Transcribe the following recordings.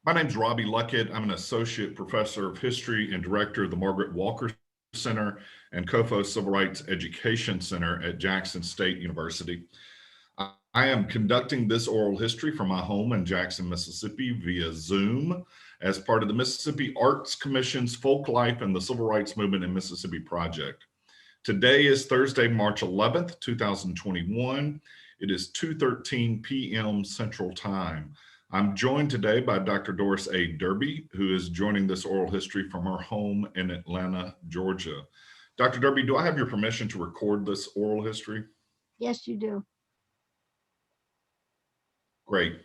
My name's Robbie Luckett. I'm an associate professor of history and director of the Margaret Walker Center and COFO Civil Rights Education Center at Jackson State University. I am conducting this oral history from my home in Jackson, Mississippi via Zoom as part of the Mississippi Arts Commission's Folk Life and the Civil Rights Movement in Mississippi project. Today is Thursday, March 11th, 2021. It is 2:13 p.m. Central Time. I'm joined today by Dr. Doris A. Derby, who is joining this oral history from her home in Atlanta, Georgia. Dr. Derby, do I have your permission to record this oral history? Yes, you do. Great.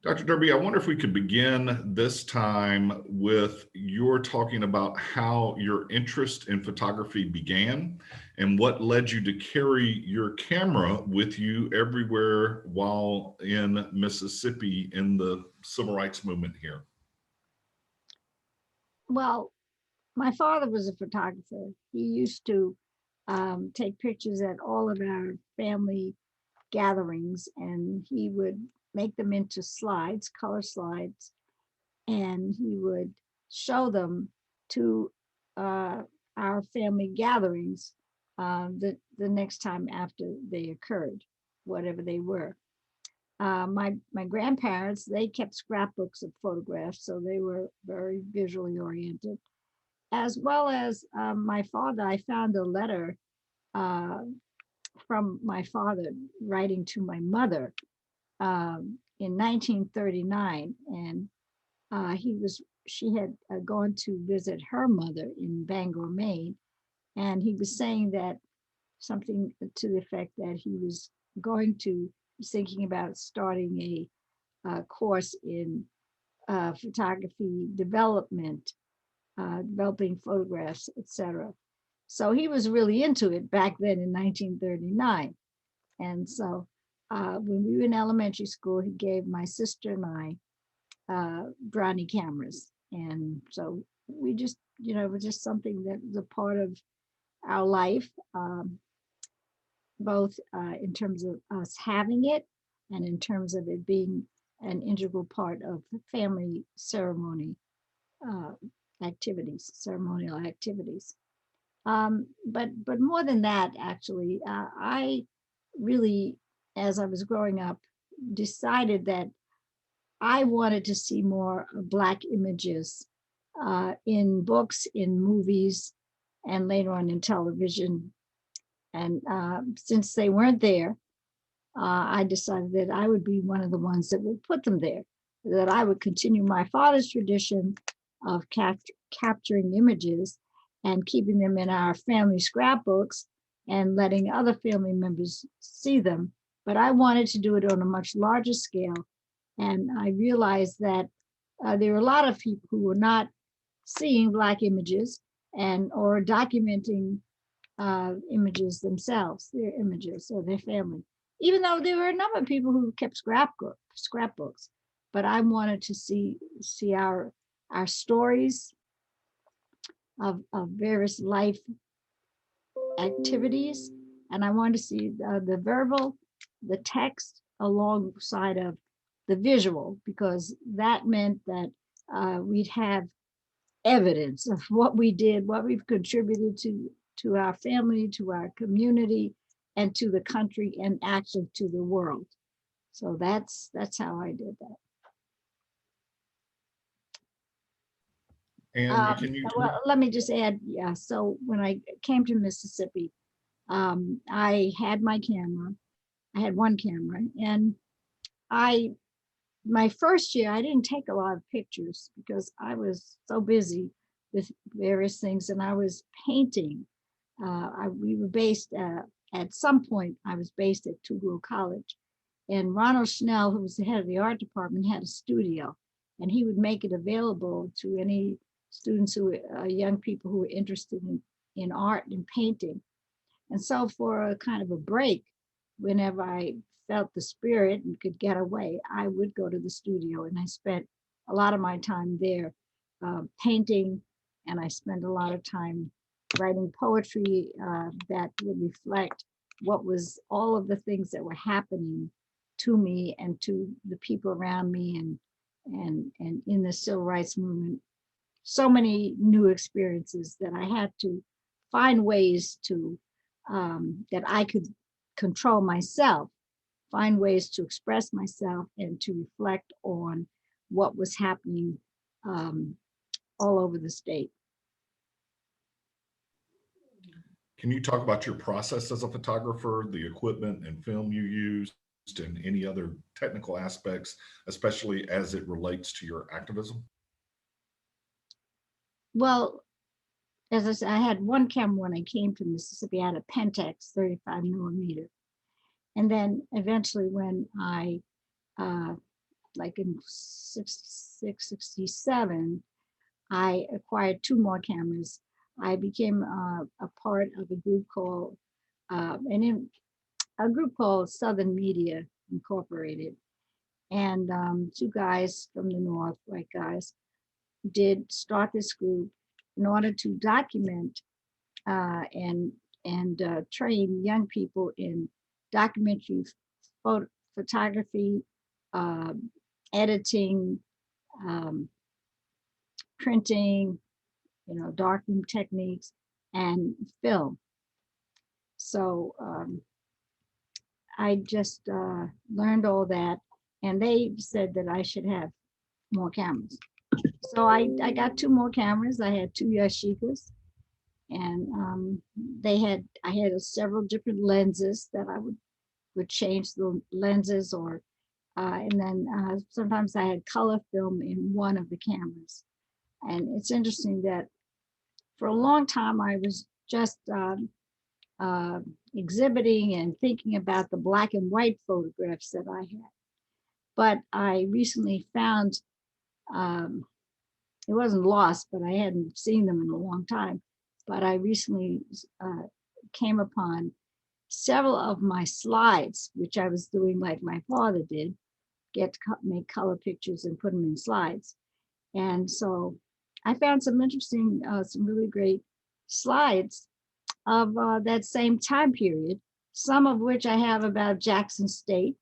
Dr. Derby, I wonder if we could begin this time with your talking about how your interest in photography began and what led you to carry your camera with you everywhere while in Mississippi in the civil rights movement here. Well, my father was a photographer. He used to take pictures at all of our family gatherings, and he would make them into slides, color slides, and he would show them to our family gatherings the next time after they occurred, whatever they were. My grandparents, they kept scrapbooks of photographs, so they were very visually oriented. As well as my father, I found a letter uh, from my father writing to my mother in 1939, and she had gone to visit her mother in Bangor, Maine, and he was saying that something to the effect that he was thinking about starting a course in photography development, developing photographs, etc. So he was really into it back then in 1939. And so when we were in elementary school, he gave my sister and I brownie cameras. And so we just, it was just something that was a part of our life, both in terms of us having it and in terms of it being an integral part of family uh, ceremonial activities. But more than that, actually, I really, as I was growing up, decided that I wanted to see more Black images in books, in movies, and later on in television. And since they weren't there, I decided that I would be one of the ones that would put them there, that I would continue my father's tradition of capturing images and keeping them in our family scrapbooks and letting other family members see them. But I wanted to do it on a much larger scale. And I realized that there were a lot of people who were not seeing Black images and or documenting images themselves, their images or their family. Even though there were a number of people who kept scrapbooks, but I wanted to see our stories of various life activities, and I wanted to see the verbal, the text alongside of the visual, because that meant that we'd have evidence of what we did, what we've contributed to our family, to our community, and to the country, and actually to the world. So that's how I did that. And can you Well, let me just add, yeah. So when I came to Mississippi, I had my camera. I had one camera, and I my first year I didn't take a lot of pictures because I was so busy with various things, and I was painting. We were based at some point. I was based at Tougaloo College, and Ronald Schnell, who was the head of the art department, had a studio, and he would make it available to any students young people who were interested in art and painting. And so for a kind of a break, whenever I felt the spirit and could get away, I would go to the studio, and I spent a lot of my time there painting, and I spent a lot of time writing poetry that would reflect what was all of the things that were happening to me and to the people around me, and in the civil rights movement, so many new experiences that I had to find ways to that I could control myself, find ways to express myself and to reflect on what was happening um, all over the state. Can you talk about your process as a photographer, the equipment and film you used, and any other technical aspects, especially as it relates to your activism? Well, as I said, I had one camera when I came to Mississippi. I had a Pentax 35 millimeter. And then eventually when I, like in 66, 67, I acquired two more cameras. I became a part of a group called, a group called Southern Media Incorporated. And two guys from the North, white guys, did start this group in order to document uh, and and train young people in documentary photo, photography, uh, editing, um, printing, darkroom techniques, and film. So I just learned all that, and they said that I should have more cameras. So I got two more cameras. I had two Yashicas, and I had several different lenses that I would change the lenses, or and then sometimes I had color film in one of the cameras. And it's interesting that for a long time I was just uh, exhibiting and thinking about the black and white photographs that I had. But I recently found, um, it wasn't lost, but I hadn't seen them in a long time. But I recently came upon several of my slides, which I was doing like my father did, make color pictures and put them in slides. And so I found some interesting, some really great slides of that same time period, some of which I have about Jackson State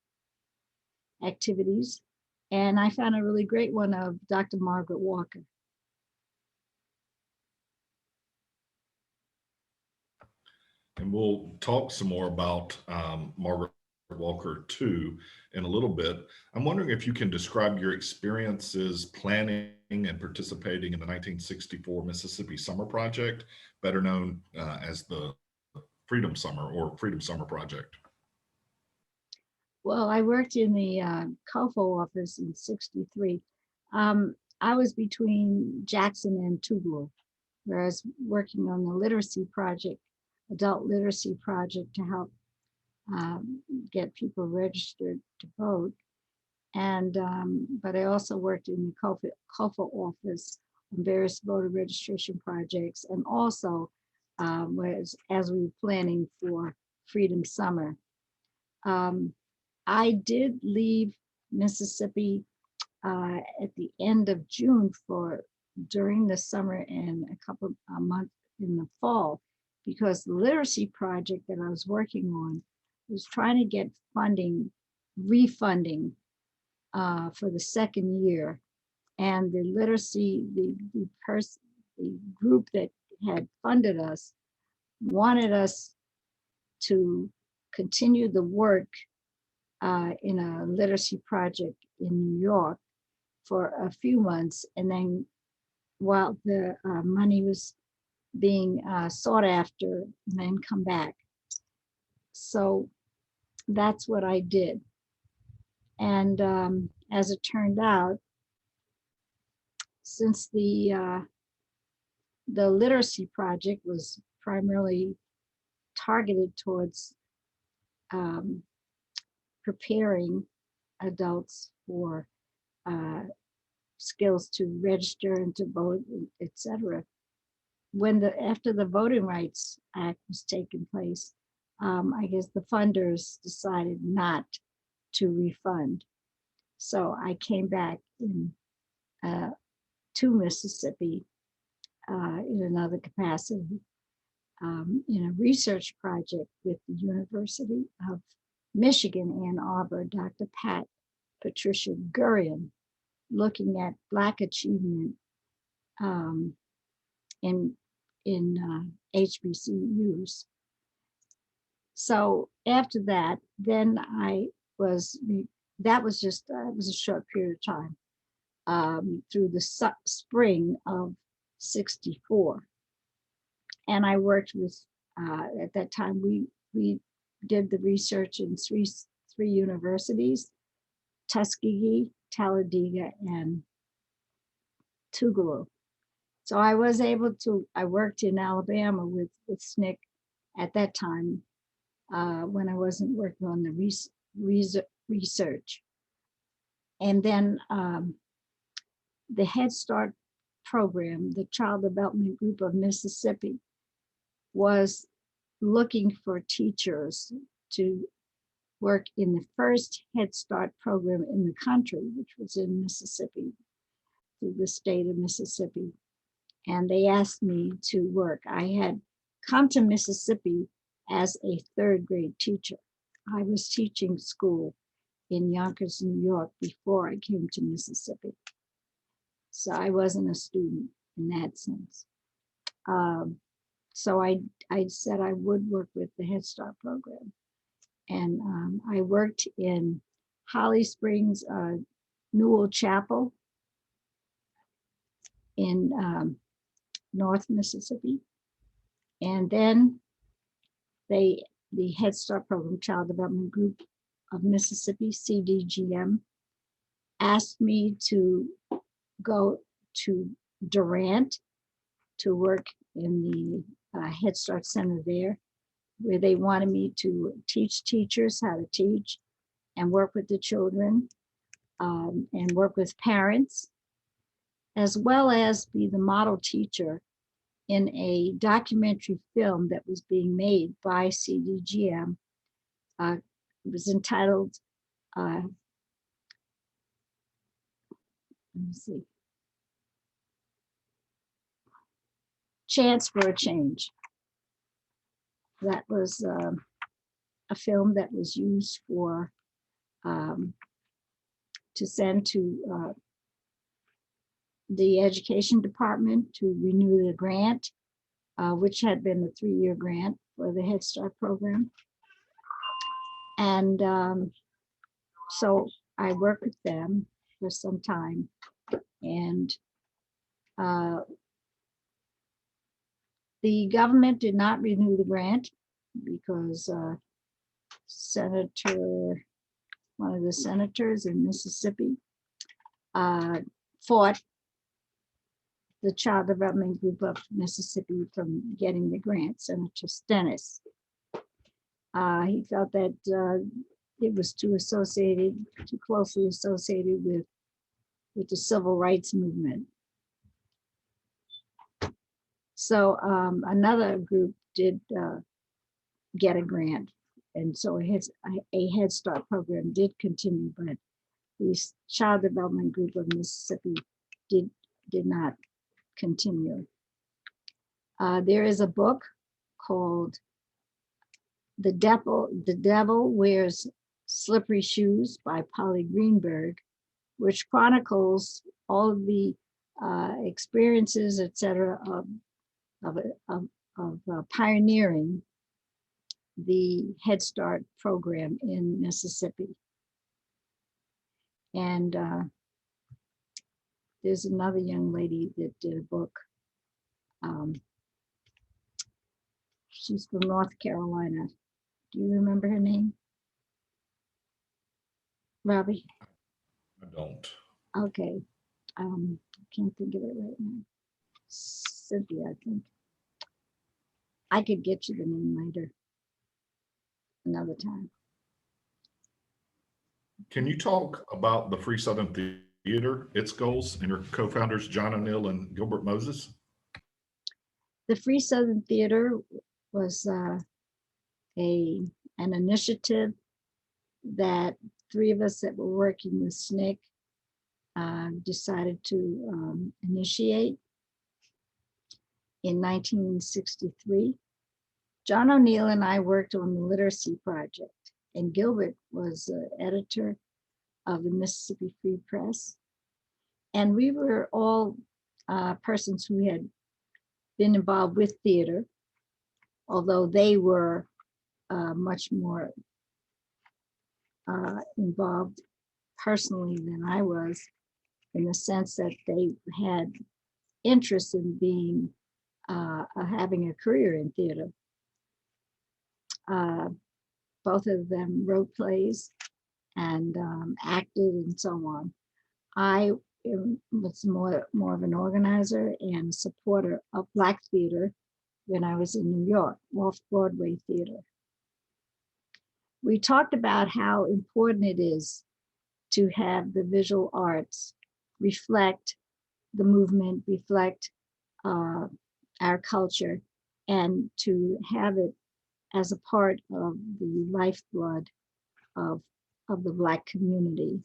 activities. And I found a really great one of Dr. Margaret Walker. And we'll talk some more about Margaret Walker too in a little bit. I'm wondering if you can describe your experiences planning and participating in the 1964 Mississippi Summer Project, better known as the Freedom Summer or Freedom Summer Project. Well, I worked in the COFO office in 63. I was between Jackson and Tugelo, where I was working on the literacy project, adult literacy project, to help get people registered to vote. And but I also worked in the COFO office on various voter registration projects, and also as we were planning for Freedom Summer. Um, I did leave Mississippi at the end of June for during the summer and a couple of months in the fall, because the literacy project that I was working on was trying to get refunding for the second year. And the literacy, the group that had funded us wanted us to continue the work in a literacy project in New York for a few months, and then while the money was being sought after, and then come back. So that's what I did. And as it turned out, since the literacy project was primarily targeted towards um, preparing adults for uh, skills to register and to vote, etc. After the Voting Rights Act was taking place, I guess the funders decided not to refund. So I came back to Mississippi in another capacity, in a research project with the University of Michigan, Ann Arbor, Dr. Patricia Gurian. looking at Black achievement um, in HBCUs. So after that, then that was just it was a short period of time through the spring of '64, and I worked with at that time we did the research in three universities: Tuskegee, Talladega, and Tougaloo. So I was able to. I worked in Alabama with SNCC at that time when I wasn't working on the research. And then the Head Start program, the Child Development Group of Mississippi, was looking for teachers to work in the first Head Start program in the country, which was in Mississippi, through the state of Mississippi. And they asked me to work. I had come to Mississippi as a third grade teacher. I was teaching school in Yonkers, New York before I came to Mississippi. So I wasn't a student in that sense. So I said I would work with the Head Start program. And I worked in Holly Springs, Newell Chapel in North Mississippi. And then the Head Start program, Child Development Group of Mississippi, CDGM, asked me to go to Durant to work in the Head Start Center there, where they wanted me to teach teachers how to teach and work with the children and work with parents, as well as be the model teacher in a documentary film that was being made by CDGM. It was entitled, let me see, Chance for a Change. That was a film that was used for to send to the education department to renew the grant, which had been a 3-year grant for the Head Start program. And so I worked with them for some time, and the government did not renew the grant because one of the senators in Mississippi fought the Child Development Group of Mississippi from getting the grant, Senator Stennis. He felt that it was too closely associated with the civil rights movement. So another group did get a grant, and so a Head Start program did continue, but the Child Development Group of Mississippi did not continue. There is a book called The Devil Wears Slippery Shoes by Polly Greenberg, which chronicles all of the experiences, etc., of pioneering the Head Start program in Mississippi. And there's another young lady that did a book. She's from North Carolina. Do you remember her name? Robbie? I don't. Okay. I can't think of it right now. Cynthia, I think. I could get you the name later, another time. Can you talk about the Free Southern Theater, its goals, and your co-founders, John O'Neill and Gilbert Moses? The Free Southern Theater was an initiative that three of us that were working with SNCC decided to initiate in 1963. John O'Neill and I worked on the literacy project, and Gilbert was editor of the Mississippi Free Press. And we were all persons who had been involved with theater, although they were much more involved personally than I was, in the sense that they had interest in being having a career in theater. Both of them wrote plays and acted and so on. I was more of an organizer and supporter of Black theater when I was in New York, off-Broadway theater. We talked about how important it is to have the visual arts reflect the movement, reflect our culture, and to have it as a part of the lifeblood of the Black community,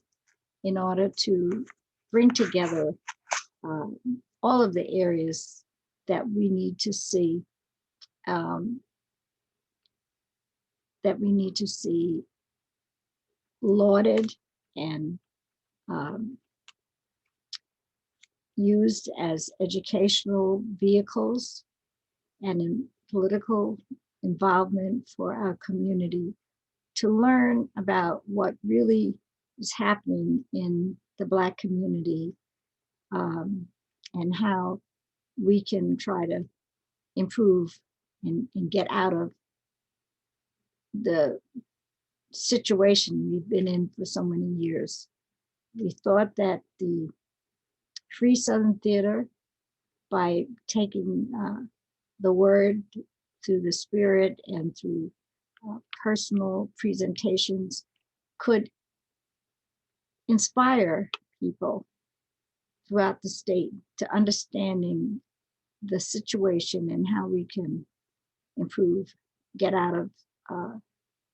in order to bring together all of the areas that we need to see, um, lauded and um, used as educational vehicles and in political involvement for our community, to learn about what really is happening in the Black community, and how we can try to improve and get out of the situation we've been in for so many years. We thought that the Free Southern Theater, by taking the word through the spirit and through personal presentations, could inspire people throughout the state to understanding the situation and how we can improve, get out of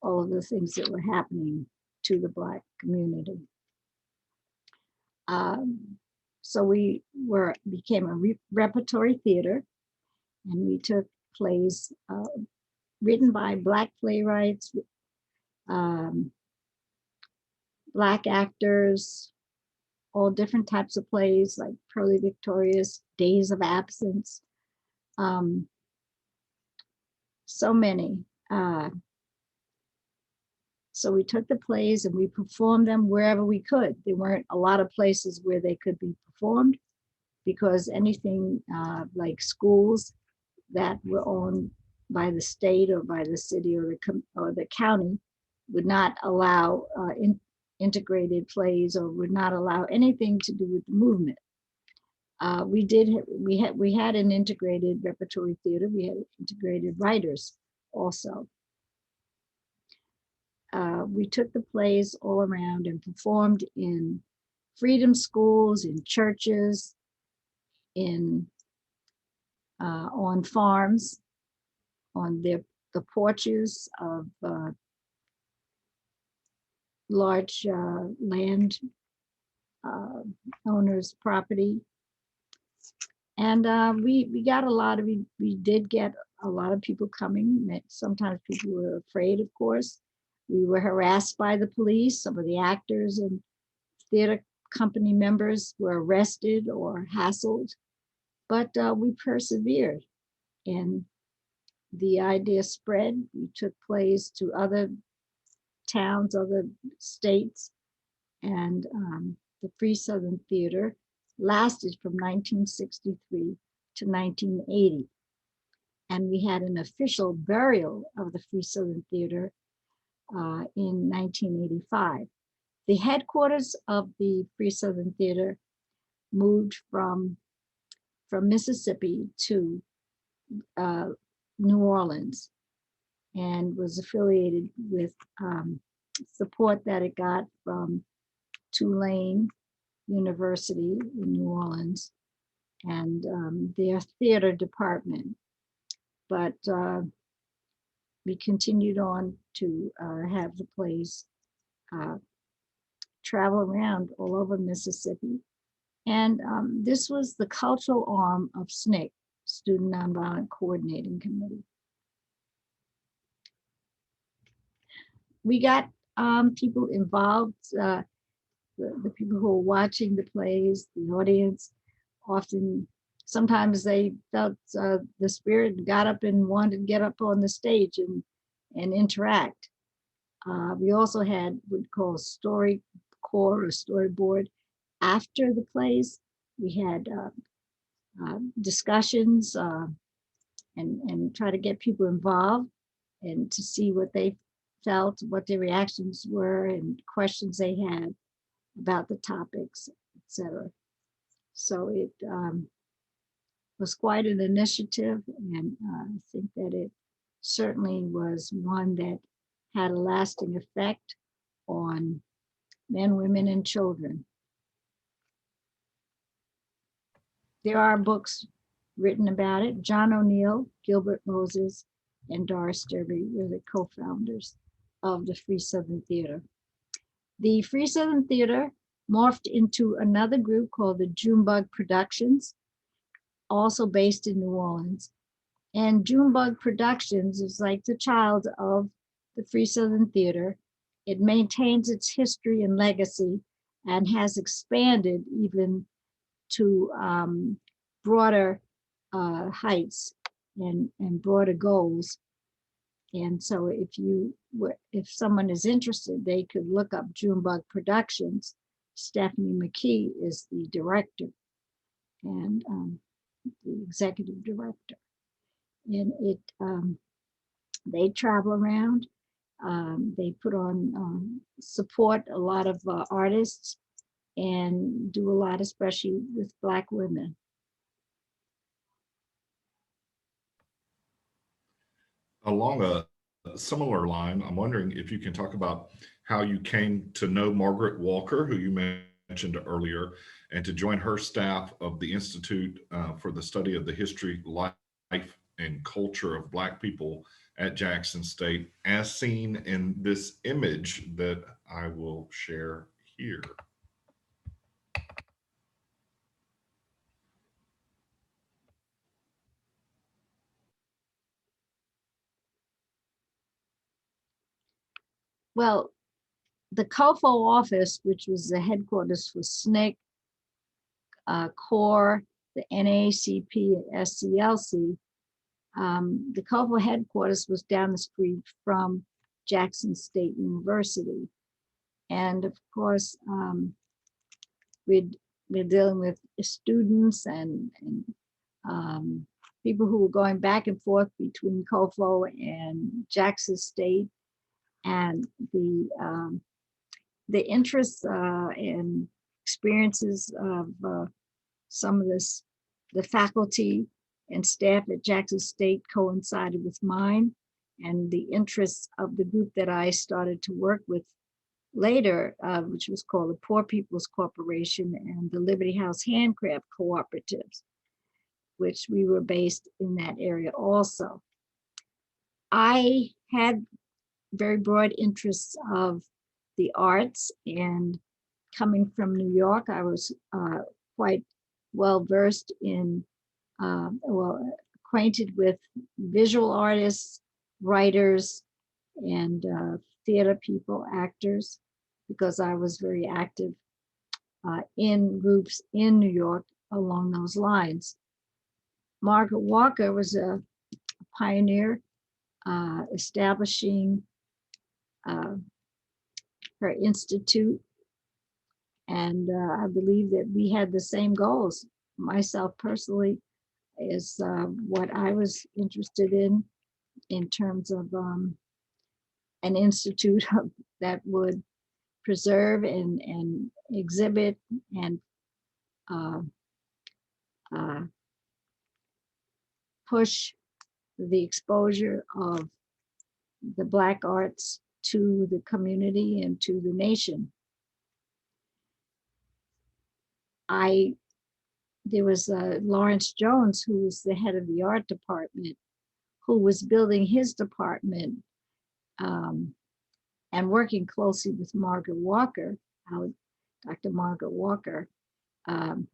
all of the things that were happening to the Black community. So we became a repertory theater, and we took plays written by Black playwrights, Black actors, all different types of plays like Pearly Victorious, Days of Absence, so many. So we took the plays and we performed them wherever we could. There weren't a lot of places where they could be performed, because anything like schools that were owned by the state or by the city or the county would not allow integrated plays, or would not allow anything to do with the movement. We had an integrated repertory theater. We had integrated writers also. We took the plays all around and performed in freedom schools, in churches, on farms, on the porches of large land owners' property. And we did get a lot of people coming. Sometimes people were afraid, of course. We were harassed by the police. Some of the actors and theater company members were arrested or hassled, but we persevered, and the idea spread. We took plays to other towns, other states, and the Free Southern Theater lasted from 1963 to 1980. And we had an official burial of the Free Southern Theater in 1985. The headquarters of the Free Southern Theater moved from Mississippi to New Orleans, and was affiliated with support that it got from Tulane University in New Orleans and their theater department. But we continued on to have the plays travel around all over Mississippi. And this was the cultural arm of SNCC, Student Nonviolent Coordinating Committee. We got people involved the people who were watching the plays, the audience, often, sometimes they felt the spirit got up and wanted to get up on the stage and interact. We also had what we call story core or storyboard. After the plays, we had discussions and try to get people involved and to see what they felt, what their reactions were, and questions they had about the topics, etc. So it was quite an initiative, and I think that it certainly was one that had a lasting effect on men, women, and children. There are books written about it. John O'Neill, Gilbert Moses, and Doris Derby were the co-founders of the Free Southern Theater. The Free Southern Theater morphed into another group called the Junebug Productions, also based in New Orleans. And Junebug Productions is like the child of the Free Southern Theater. It maintains its history and legacy and has expanded even to broader heights and broader goals. And so if someone is interested, they could look up Junebug Productions. Stephanie McKee is the director and the executive director. And they travel around. They put on support a lot of artists and do a lot, especially with Black women. Along a similar line, I'm wondering if you can talk about how you came to know Margaret Walker, who you mentioned earlier, and to join her staff of the Institute for the Study of the History, Life, and Culture of Black People at Jackson State, as seen in this image that I will share here. Well, the COFO office, which was the headquarters for SNCC, CORE, the NAACP, and SCLC, the COFO headquarters was down the street from Jackson State University. And of course, we're dealing with students and people who were going back and forth between COFO and Jackson State, and the interests and experiences of some of the faculty and staff at Jackson State coincided with mine, and the interests of the group that I started to work with later, which was called the Poor People's Corporation and the Liberty House Handcraft Cooperatives, which we were based in that area also. I had very broad interests of the arts, and coming from New York, I was quite well versed in, acquainted with visual artists, writers, and theater people, actors, because I was very active in groups in New York along those lines. Margaret Walker was a pioneer establishing her institute, and I believe that we had the same goals. Myself personally is what I was interested in terms of an institute that would preserve and exhibit and push the exposure of the Black arts to the community and to the nation. There was Lawrence Jones, who was the head of the art department, who was building his department and working closely with Margaret Walker, Dr. Margaret Walker. And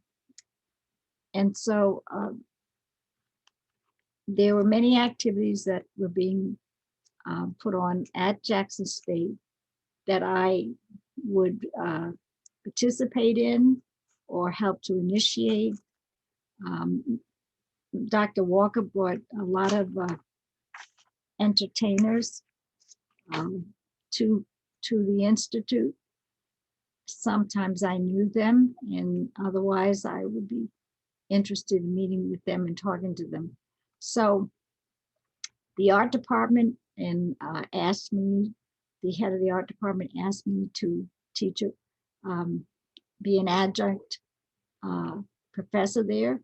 so there were many activities that were being put on at Jackson State that I would participate in or help to initiate. Dr. Walker brought a lot of entertainers um, to the Institute. Sometimes I knew them, and otherwise I would be interested in meeting with them and talking to them. So the art department asked me, the head of the art department asked me to teach it, be an adjunct professor there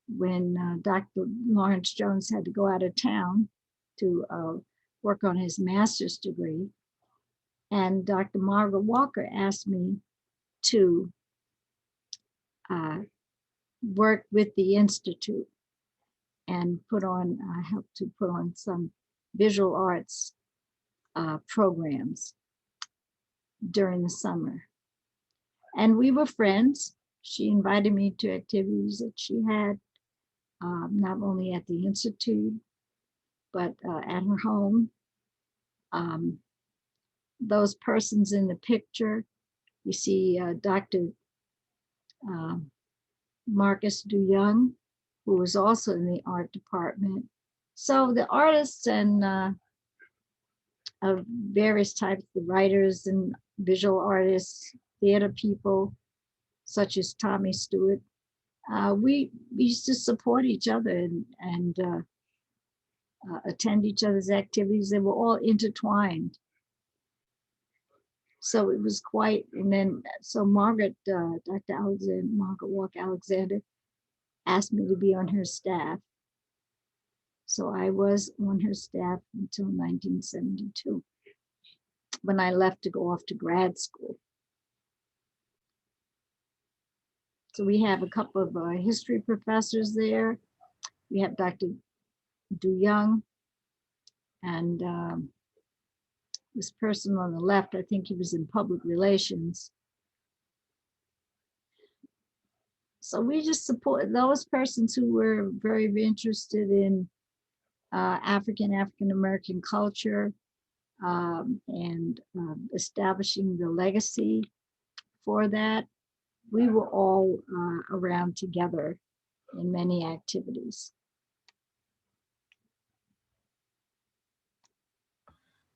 when Dr. Lawrence Jones had to go out of town to work on his master's degree. And Dr. Margaret Walker asked me to work with the Institute and help to put on some visual arts programs during the summer. And we were friends. She invited me to activities that she had, not only at the Institute, but at her home. Those persons in the picture, you see Dr. Marcus DeYoung, who was also in the art department. So the artists and of various types, the writers and visual artists, theater people, such as Tommy Stewart, we used to support each other and attend each other's activities. They were all intertwined. So it was quite, and then, so Margaret, Dr. Alexander, Margaret Walker Alexander, asked me to be on her staff. So I was on her staff until 1972, when I left to go off to grad school. So we have a couple of history professors there. We have Dr. DeYoung, and this person on the left, I think he was in public relations. So we just support those persons who were very interested in African-American culture and establishing the legacy for that. We were all around together in many activities.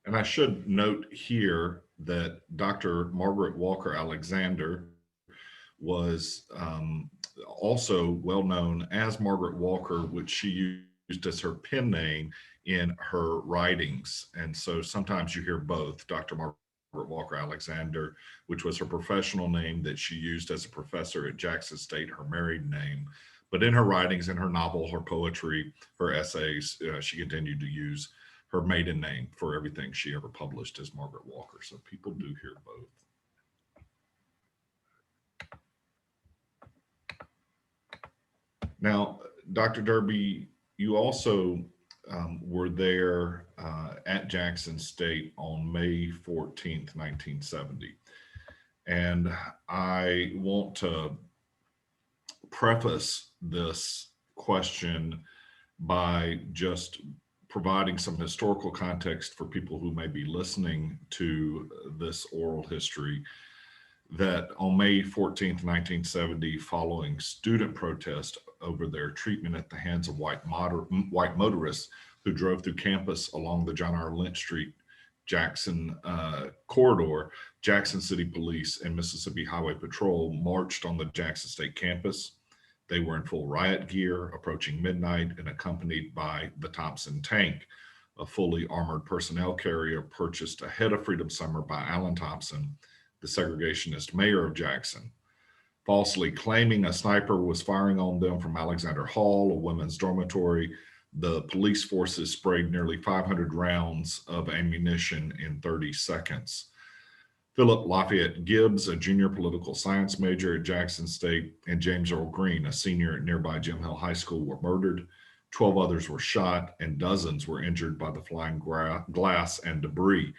And I should note here that Dr. Margaret Walker Alexander was also well known as Margaret Walker, which she used as her pen name in her writings. And so sometimes you hear both, Dr. Margaret Walker Alexander, which was her professional name that she used as a professor at Jackson State, her married name. But in her writings, in her novel, her poetry, her essays, she continued to use her maiden name for everything she ever published as Margaret Walker. So people do hear both. Now, Dr. Derby, you also were there at Jackson State on May 14th, 1970. And I want to preface this question by just providing some historical context for people who may be listening to this oral history, that on May 14th, 1970, following student protest over their treatment at the hands of white motorists who drove through campus along the John R. Lynch Street Jackson corridor, Jackson City Police and Mississippi Highway Patrol marched on the Jackson State campus. They were in full riot gear, approaching midnight, and accompanied by the Thompson tank, a fully armored personnel carrier purchased ahead of Freedom Summer by Allen Thompson, the segregationist mayor of Jackson, falsely claiming a sniper was firing on them from Alexander Hall, a women's dormitory. The police forces sprayed nearly 500 rounds of ammunition in 30 seconds. Philip Lafayette Gibbs, a junior political science major at Jackson State, and James Earl Green, a senior at nearby Jim Hill High School, were murdered. 12 others were shot, and dozens were injured by the flying glass and debris.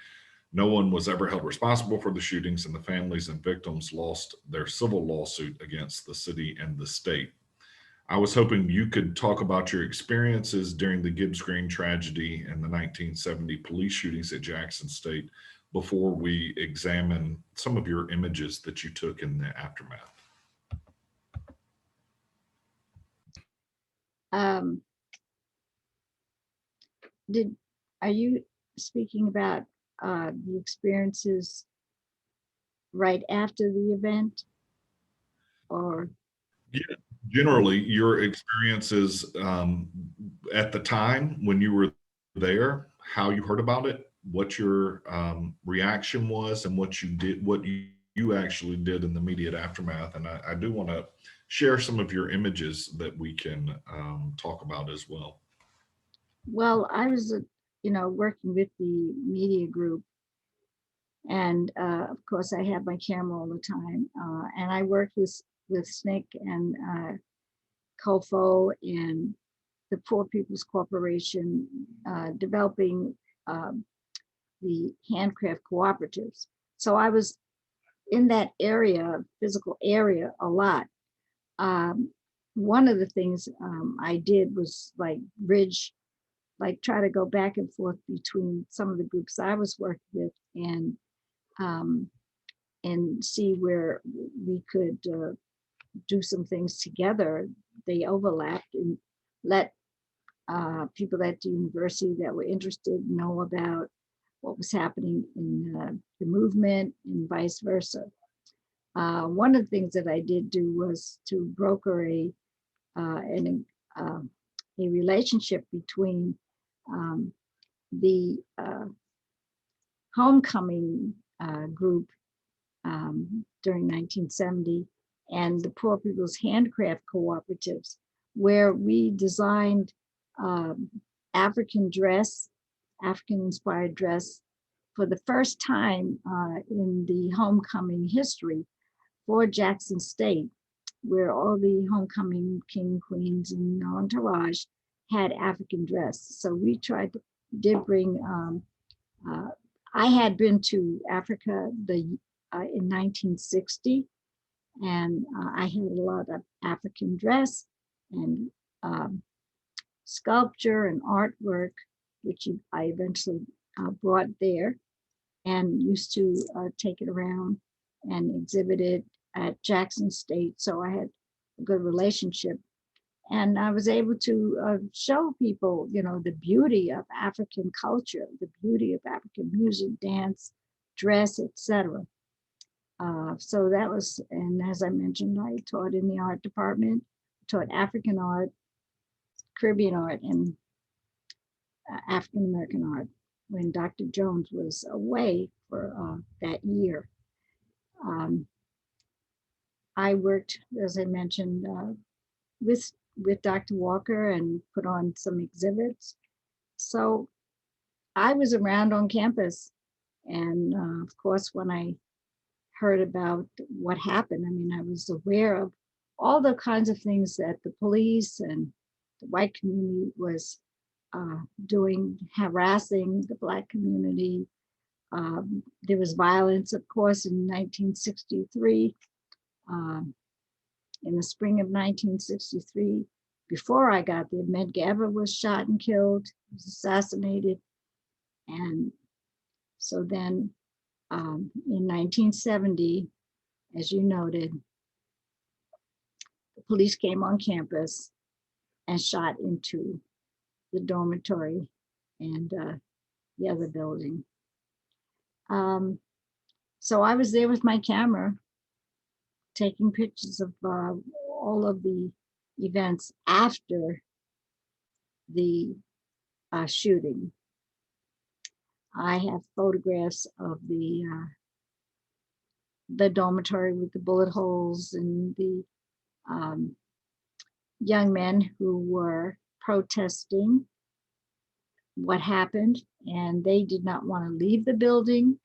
No one was ever held responsible for the shootings, and the families and victims lost their civil lawsuit against the city and the state. I was hoping you could talk about your experiences during the Gibbs Green tragedy and the 1970 police shootings at Jackson State, before we examine some of your images that you took in the aftermath. Um, are you speaking about the experiences right after the event, or? Yeah, generally, your experiences at the time when you were there, how you heard about it, what your reaction was, and what you did, what you actually did in the immediate aftermath. And I do want to share some of your images that we can talk about as well. Well, I was, working with the media group, and of course, I had my camera all the time, and I worked with SNCC and COFO and the Poor People's Corporation, developing the handcraft cooperatives. So I was in that area, physical area, a lot. One of the things I did was try to go back and forth between some of the groups I was working with, um, and see where we could do some things together. They overlapped, and let people at the university that were interested know about what was happening in the movement and vice versa. One of the things that I did do was to broker uh, a relationship between um, the homecoming group during 1970 and the Poor People's Handcraft Cooperatives, where we designed um, African dress, African inspired dress, for the first time in the homecoming history for Jackson State, where all the homecoming king, queens, and entourage had African dress. So we did bring, uh, I had been to Africa in 1960, and I had a lot of African dress and um, sculpture and artwork, which I eventually brought there and used to take it around and exhibit it at Jackson State. So I had a good relationship. And I was able to show people, the beauty of African culture, the beauty of African music, dance, dress, etc. So that was, and as I mentioned, I taught in the art department, taught African art, Caribbean art, and African American art when Dr. Jones was away for that year. Um, I worked, as I mentioned, with Dr. Walker and put on some exhibits. So I was around on campus, and of course, when I heard about what happened, I mean, I was aware of all the kinds of things that the police and the white community was doing, harassing the Black community. There was violence, of course, in 1963. Um, in the spring of 1963, before I got there, Medgar was shot and killed, was assassinated. And so then in 1970, as you noted, the police came on campus and shot into the dormitory and the other building. So I was there with my camera, taking pictures of all of the events after the shooting. I have photographs of the dormitory with the bullet holes and the young men who were protesting what happened, and they did not want to leave the building,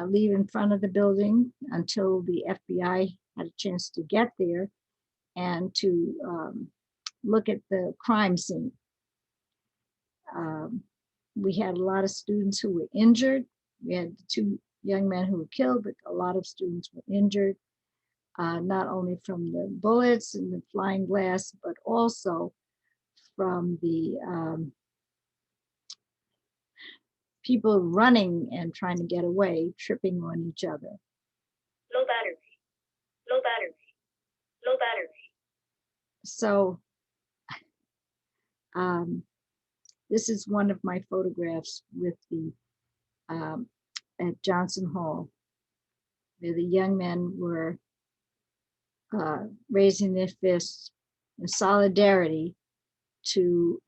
leave in front of the building until the FBI had a chance to get there and to look at the crime scene. We had a lot of students who were injured. We had 2 young men who were killed, but a lot of students were injured, not only from the bullets and the flying glass, but also from the people running and trying to get away, tripping on each other. Low battery. Low battery. Low battery. So this is one of my photographs with the at Johnson Hall, where the young men were raising their fists in solidarity to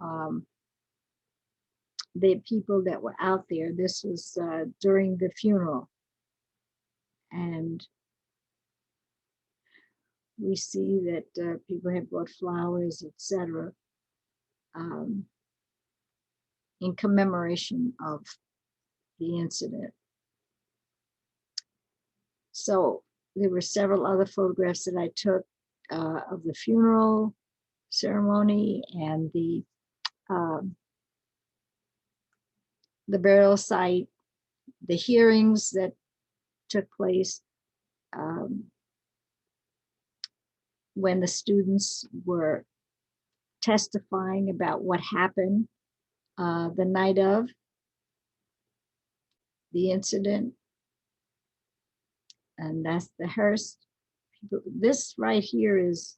the people that were out there. This was during the funeral. And we see that people had brought flowers, etc., in commemoration of the incident. So there were several other photographs that I took of the funeral ceremony and the burial site, the hearings that took place when the students were testifying about what happened the night of the incident. And that's the hearse. This right here is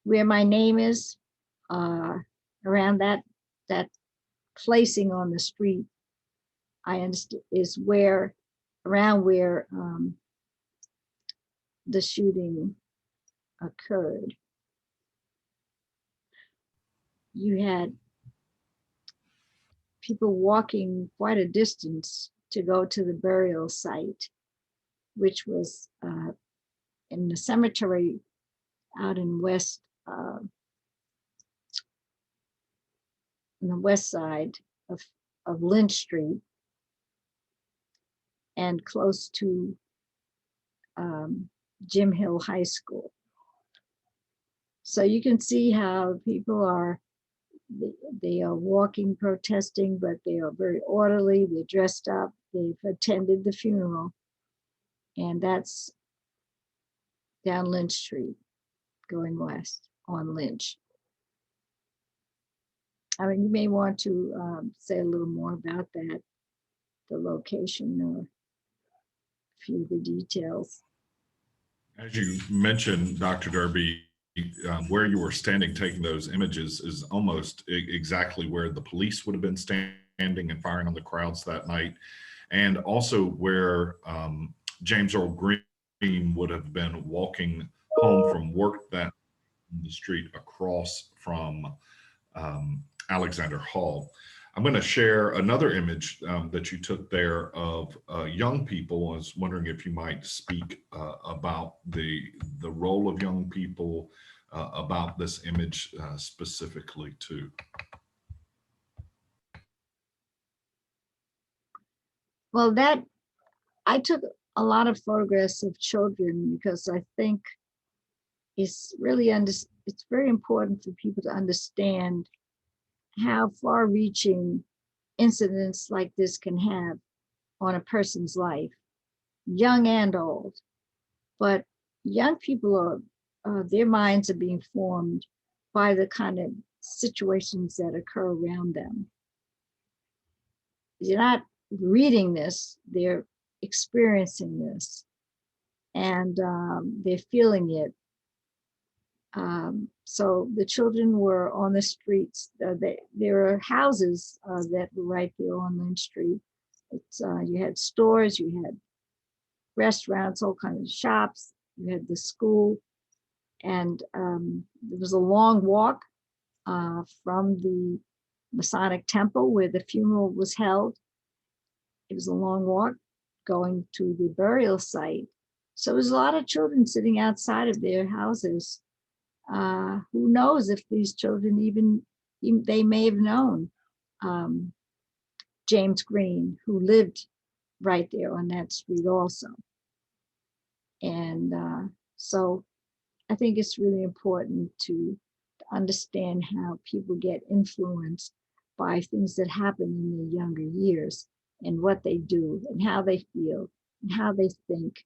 where my name is, around that placing on the street. I understand is where, around where the shooting occurred. You had people walking quite a distance to go to the burial site, which was in the cemetery out in west, on the west side of Lynch Street, and close to Jim Hill High School. So you can see how people are, they are walking, protesting, but they are very orderly, they're dressed up, they've attended the funeral, and that's down Lynch Street, going west on Lynch. I mean, you may want to say a little more about that, the location or a few of the details. As you mentioned, Dr. Derby, where you were standing taking those images is almost exactly where the police would have been standing and firing on the crowds that night, and also where James Earl Green would have been walking home from work that the street across from Alexander Hall. I'm going to share another image that you took there of young people. I was wondering if you might speak about the role of young people about this image specifically too. Well, I took a lot of photographs of children because I think it's really it's very important for people to understand how far-reaching incidents like this can have on a person's life, young and old. But young people are, their minds are being formed by the kind of situations that occur around them. They're not reading this, they're experiencing this, and they're feeling it. So the children were on the streets. There are houses that were right there on Lynch Street. You had stores, you had restaurants, all kinds of shops. You had the school, and there was a long walk from the Masonic Temple where the funeral was held. It was a long walk going to the burial site. So there was a lot of children sitting outside of their houses. Who knows if these children even they may have known James Green, who lived right there on that street also. And so I think it's really important to understand how people get influenced by things that happen in their younger years and what they do and how they feel and how they think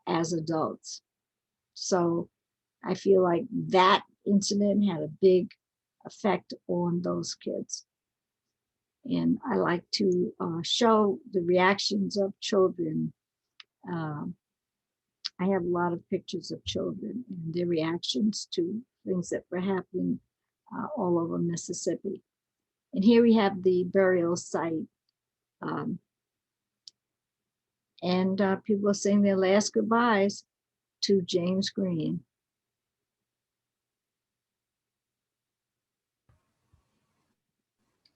as adults. So I feel like that incident had a big effect on those kids. And I like to show the reactions of children. Um, I have a lot of pictures of children and their reactions to things that were happening all over Mississippi. And here we have the burial site. Um, and people are saying their last goodbyes to James Green.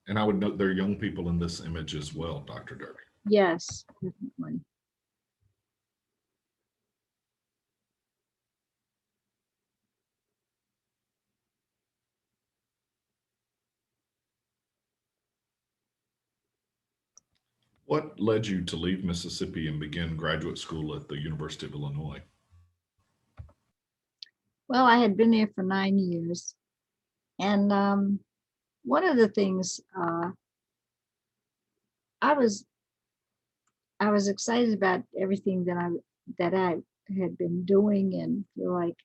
And I would note there are young people in this image as well, Dr. Derby. Yes, definitely. What led you to leave Mississippi and begin graduate school at the University of Illinois? Well, I had been there for 9 years. And one of the things I was excited about everything that I had been doing, and feel like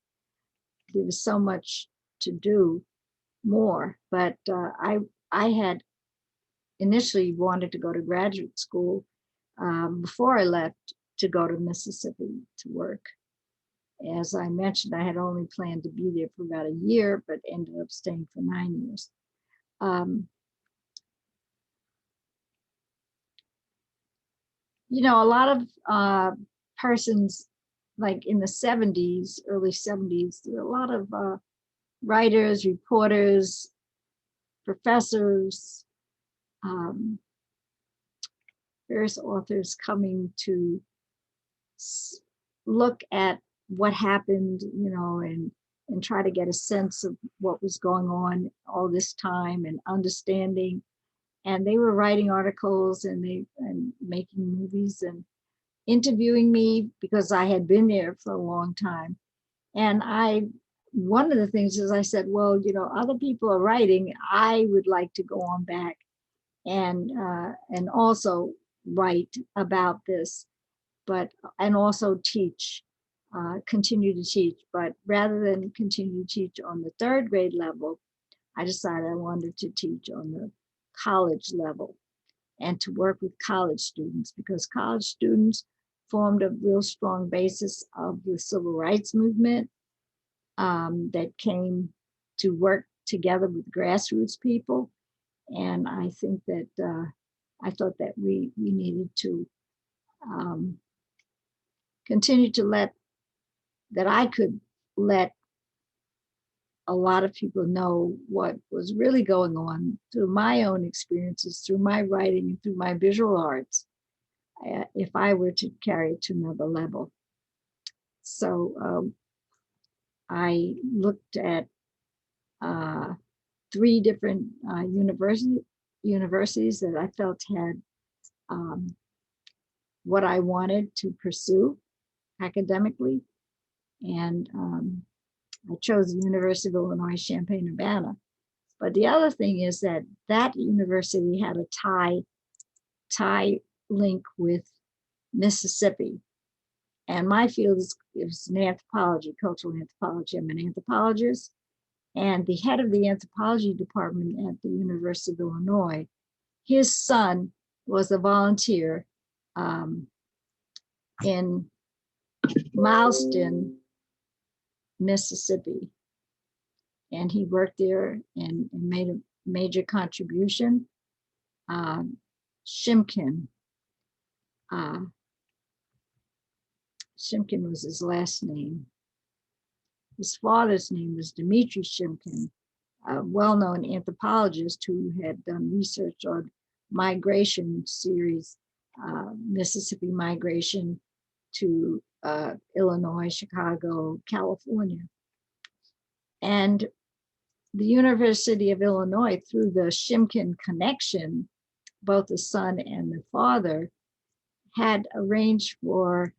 there was so much to do more. But I had initially wanted to go to graduate school before I left to go to Mississippi to work. As I mentioned, I had only planned to be there for about a year, but ended up staying for 9 years. A lot of persons, like in the 70s, early 70s, there were a lot of writers, reporters, professors, various authors coming to look at what happened, and try to get a sense of what was going on all this time and understanding. And they were writing articles and making movies and interviewing me because I had been there for a long time. And one of the things is I said, well, other people are writing. I would like to go on back and also write about this, and also teach, continue to teach. But rather than continue to teach on the third grade level, I decided I wanted to teach on the college level and to work with college students, because college students formed a real strong basis of the civil rights movement that came to work together with grassroots people. And I think that I thought that we needed to continue to I could let a lot of people know what was really going on through my own experiences, through my writing, and through my visual arts, if I were to carry it to another level. So I looked at 3 different universities that I felt had what I wanted to pursue academically. And I chose the University of Illinois Champaign-Urbana. But the other thing is that university had a tie link with Mississippi. And my field is in anthropology, cultural anthropology. I'm an anthropologist. And the head of the anthropology department at the University of Illinois, his son was a volunteer in Mileston, Mississippi. And he worked there and made a major contribution. Shimkin was his last name. His father's name was Dmitry Shimkin, a well-known anthropologist who had done research on migration series, Mississippi migration to Illinois, Chicago, California. And the University of Illinois, through the Shimkin connection, both the son and the father had arranged for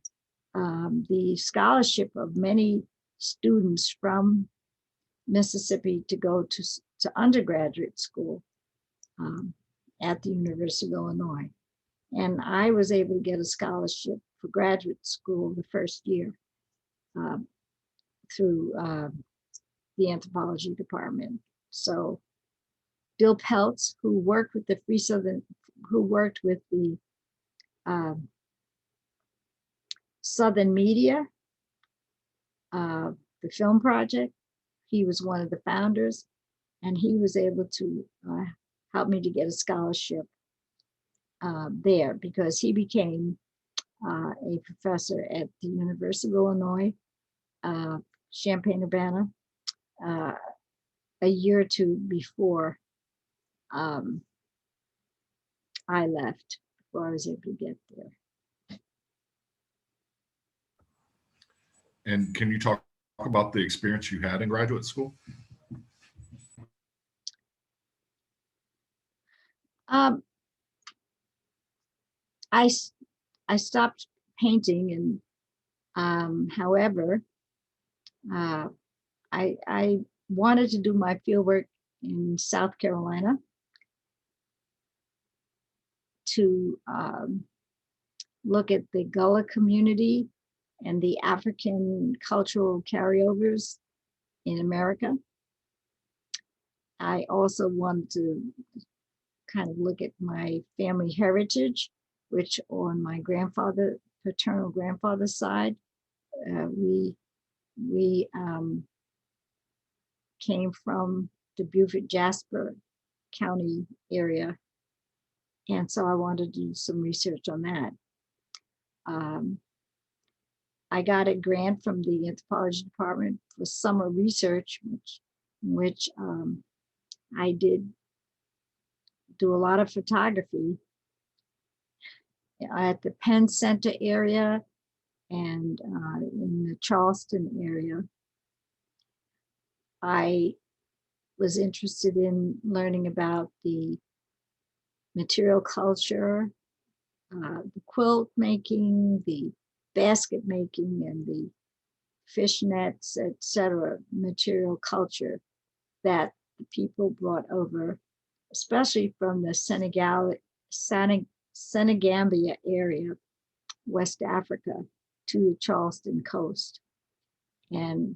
the scholarship of many students from Mississippi to go to undergraduate school at the University of Illinois. And I was able to get a scholarship for graduate school the first year through the anthropology department. So Bill Peltz, who worked with the Free Southern, who worked with the Southern Media, the film project. He was one of the founders, and he was able to help me to get a scholarship there, because he became a professor at the University of Illinois, Champaign-Urbana, a year or two before I left, before I was able to get there. And can you talk about the experience you had in graduate school? I stopped painting, and however, I wanted to do my fieldwork in South Carolina to look at the Gullah community and the African cultural carryovers in America. I also wanted to kind of look at my family heritage, which on my paternal grandfather's side, we came from the Beaufort Jasper County area. And so I wanted to do some research on that. I got a grant from the anthropology department for summer research, which I did do a lot of photography at the Penn Center area and in the Charleston area. I was interested in learning about the material culture, the quilt making, the basket making, and the fishnets, etc., material culture that the people brought over, especially from the Senegambia area, West Africa, to the Charleston coast. And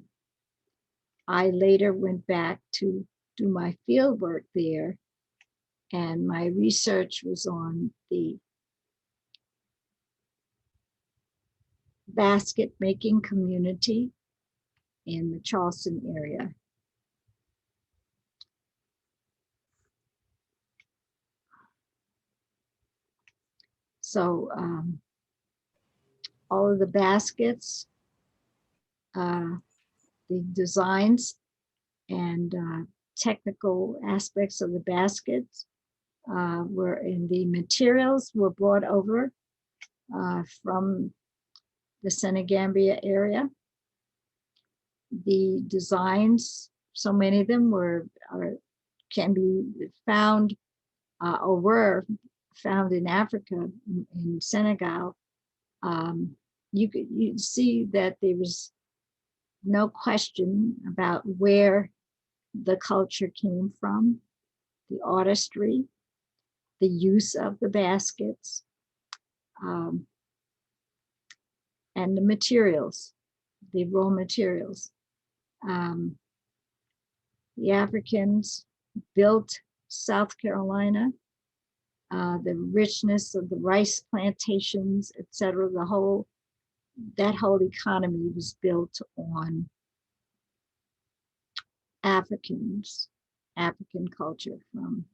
I later went back to do my field work there, and my research was on the basket making community in the Charleston area. So all of the baskets, the designs and technical aspects of the baskets were in the materials were brought over from the Senegambia area. The designs, so many of them can be found or were found in Africa, in Senegal. You see that there was no question about where the culture came from, the artistry, the use of the baskets, and the materials, the raw materials. The Africans built South Carolina, the richness of the rice plantations, etc. That whole economy was built on African culture from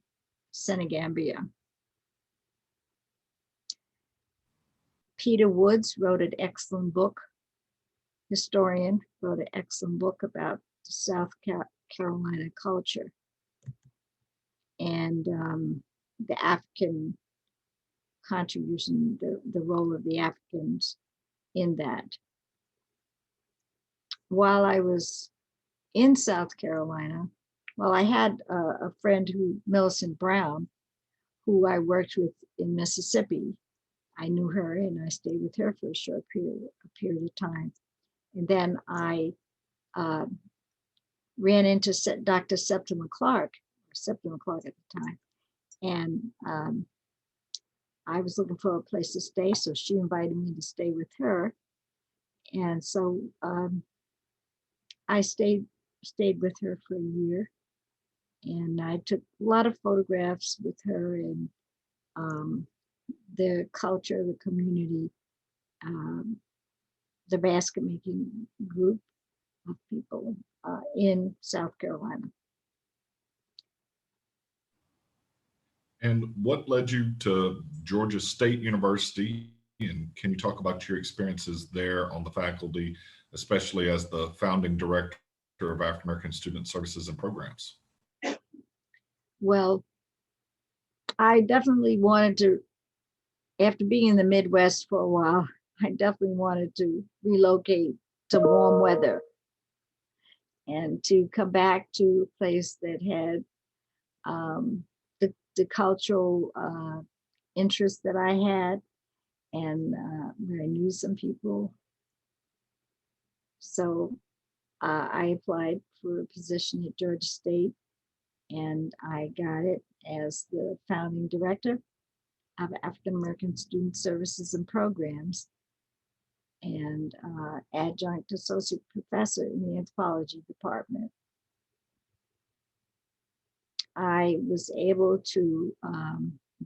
Senegambia. Peter Woods wrote an excellent book, historian, wrote an excellent book about the South Carolina culture and the African contribution, the role of the Africans in that. While I was in South Carolina, well, I had a friend Millicent Brown, who I worked with in Mississippi. I knew her and I stayed with her for a short period of time. And then I ran into Dr. Septima Clark at the time. And I was looking for a place to stay, so she invited me to stay with her. And so I stayed with her for a year. And I took a lot of photographs with her and the culture, the community, um, the basket making group of people in South Carolina. And what led you to Georgia State University? And can you talk about your experiences there on the faculty, especially as the founding director of African American Student Services and Programs? Well, I definitely wanted to, after being in the Midwest for a while, I definitely wanted to relocate to warm weather and to come back to a place that had the cultural interests that I had, and where I knew some people. So I applied for a position at Georgia State, and I got it as the founding director of African American Student Services and Programs, and adjunct associate professor in the anthropology department. I was able to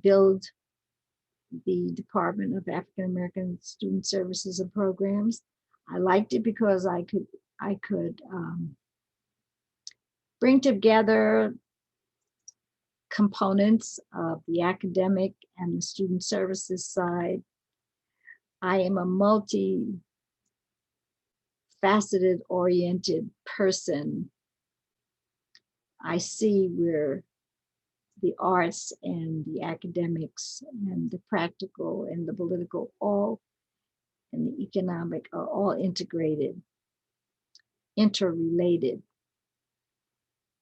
build the Department of African American Student Services and Programs. I liked it because I could bring together components of the academic and the student services side. I am a multi-faceted oriented person. I see where the arts and the academics and the practical and the political all and the economic are all integrated, interrelated.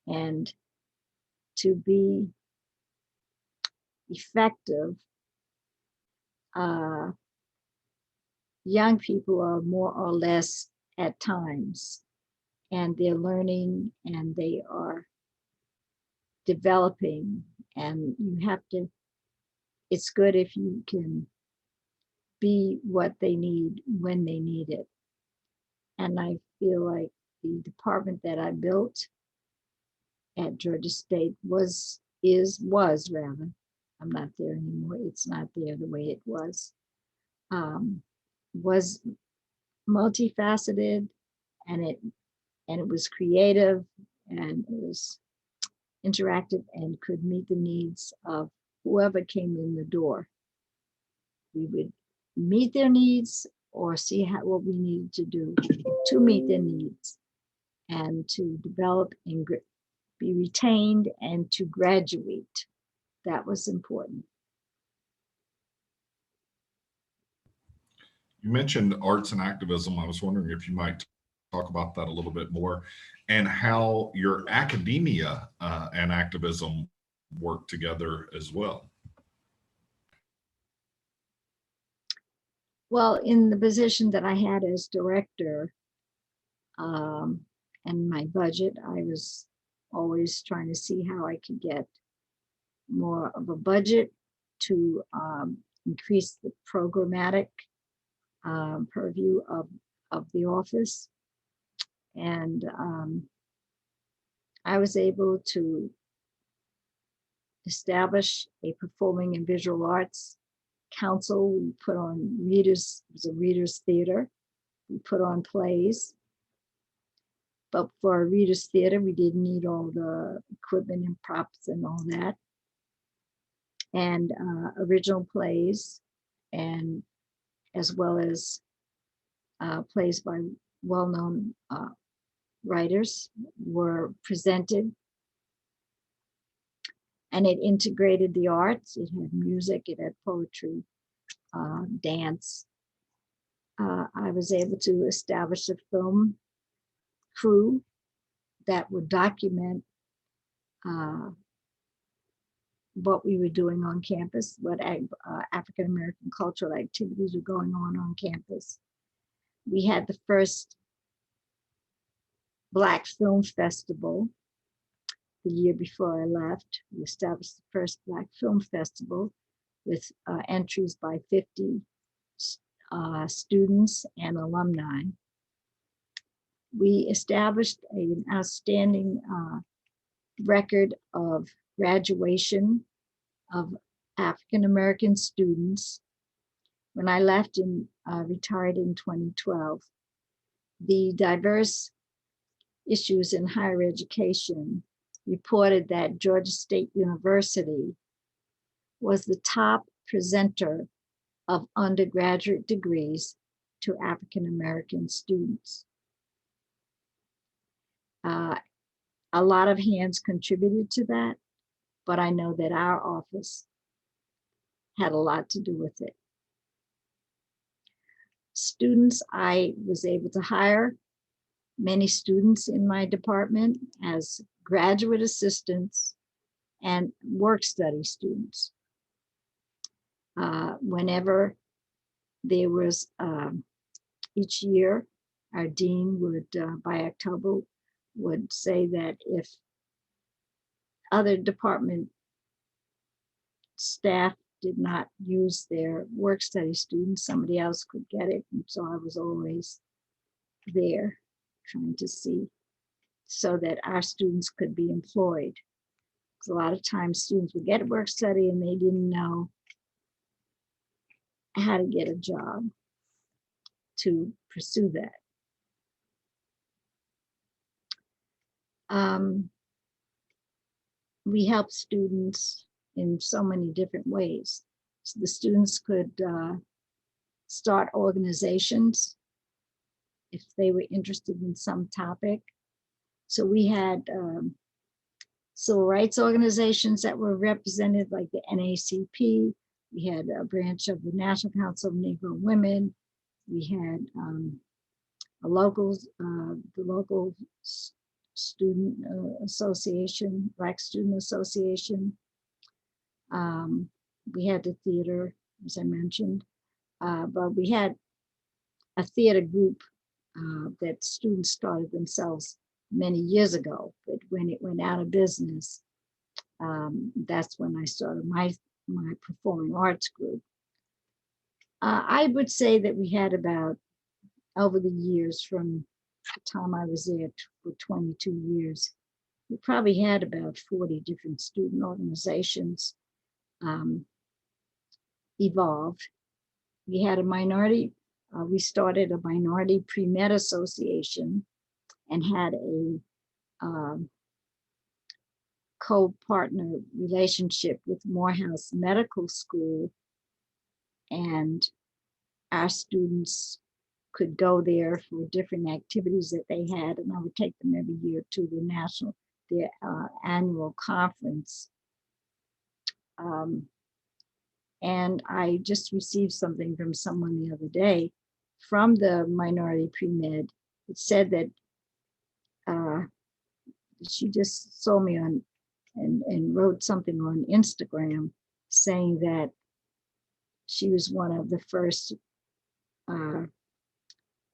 And to be effective, young people are more or less at times, and they're learning and they are developing, and you have to, it's good if you can be what they need when they need it. And I feel like the department that I built at Georgia State was rather, I'm not there anymore, it's not there the way it was multifaceted, and it was creative, and it was interactive, and could meet the needs of whoever came in the door. We would meet their needs or see what we needed to do to meet their needs, and to develop and be retained and to graduate. That was important. You mentioned arts and activism. I was wondering if you might talk about that a little bit more, and how your academia and activism work together as well. Well, in the position that I had as director, and my budget, I was always trying to see how I could get more of a budget to increase the programmatic purview of the office. And I was able to establish a performing and visual arts council. We put on readers, it was a readers theater. We put on plays. But for a readers theater, we didn't need all the equipment and props and all that. And original plays, and as well as plays by well-known writers were presented. And it integrated the arts. It had music, it had poetry, dance. I was able to establish a film crew that would document what we were doing on campus, what African American cultural activities were going on campus. We had the first Black Film Festival the year before I left. We established the first Black Film Festival with entries by 50 students and alumni. We established an outstanding record of graduation of African-American students. When I left and retired in 2012, the diverse issues in higher education reported that Georgia State University was the top presenter of undergraduate degrees to African-American students. A lot of hands contributed to that, but I know that our office had a lot to do with it. Students, I was able to hire many students in my department as graduate assistants and work study students. Whenever there was, each year, our dean would, by October, would say that if other department staff did not use their work study students, somebody else could get it. And so I was always there trying to see so that our students could be employed. Because a lot of times students would get work study and they didn't know how to get a job to pursue that. We help students in so many different ways. So the students could start organizations if they were interested in some topic. So we had civil rights organizations that were represented, like the NAACP. We had a branch of the National Council of Negro Women. We had the local student association, Black Student Association. We had the theater, as I mentioned, but we had a theater group that students started themselves many years ago, but when it went out of business, that's when I started my performing arts group. I would say that we had about, over the years, from the time I was there for 22 years, we probably had about 40 different student organizations evolved. We had a minority, we started a minority pre-med association and had a co-partner relationship with Morehouse Medical School, and our students could go there for different activities that they had, and I would take them every year to their annual conference. And I just received something from someone the other day from the minority pre-med. It said that she just saw me on and wrote something on Instagram saying that she was one of the first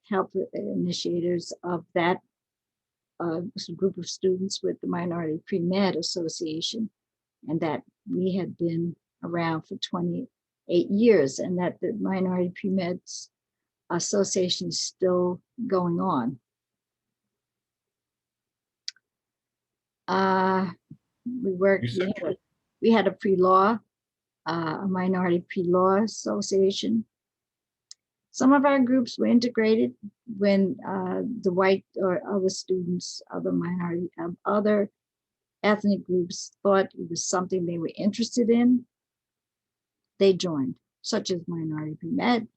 help initiators of that group of students with the Minority Pre-Med Association, and that we had been around for 28 years, and that the Minority Pre-Med Association is still going on. We worked, we had a pre-law, a Minority Pre-Law Association. Some of our groups were integrated when the white or other students, other minority, other ethnic groups thought it was something they were interested in. They joined, such as Minority Pre-Med.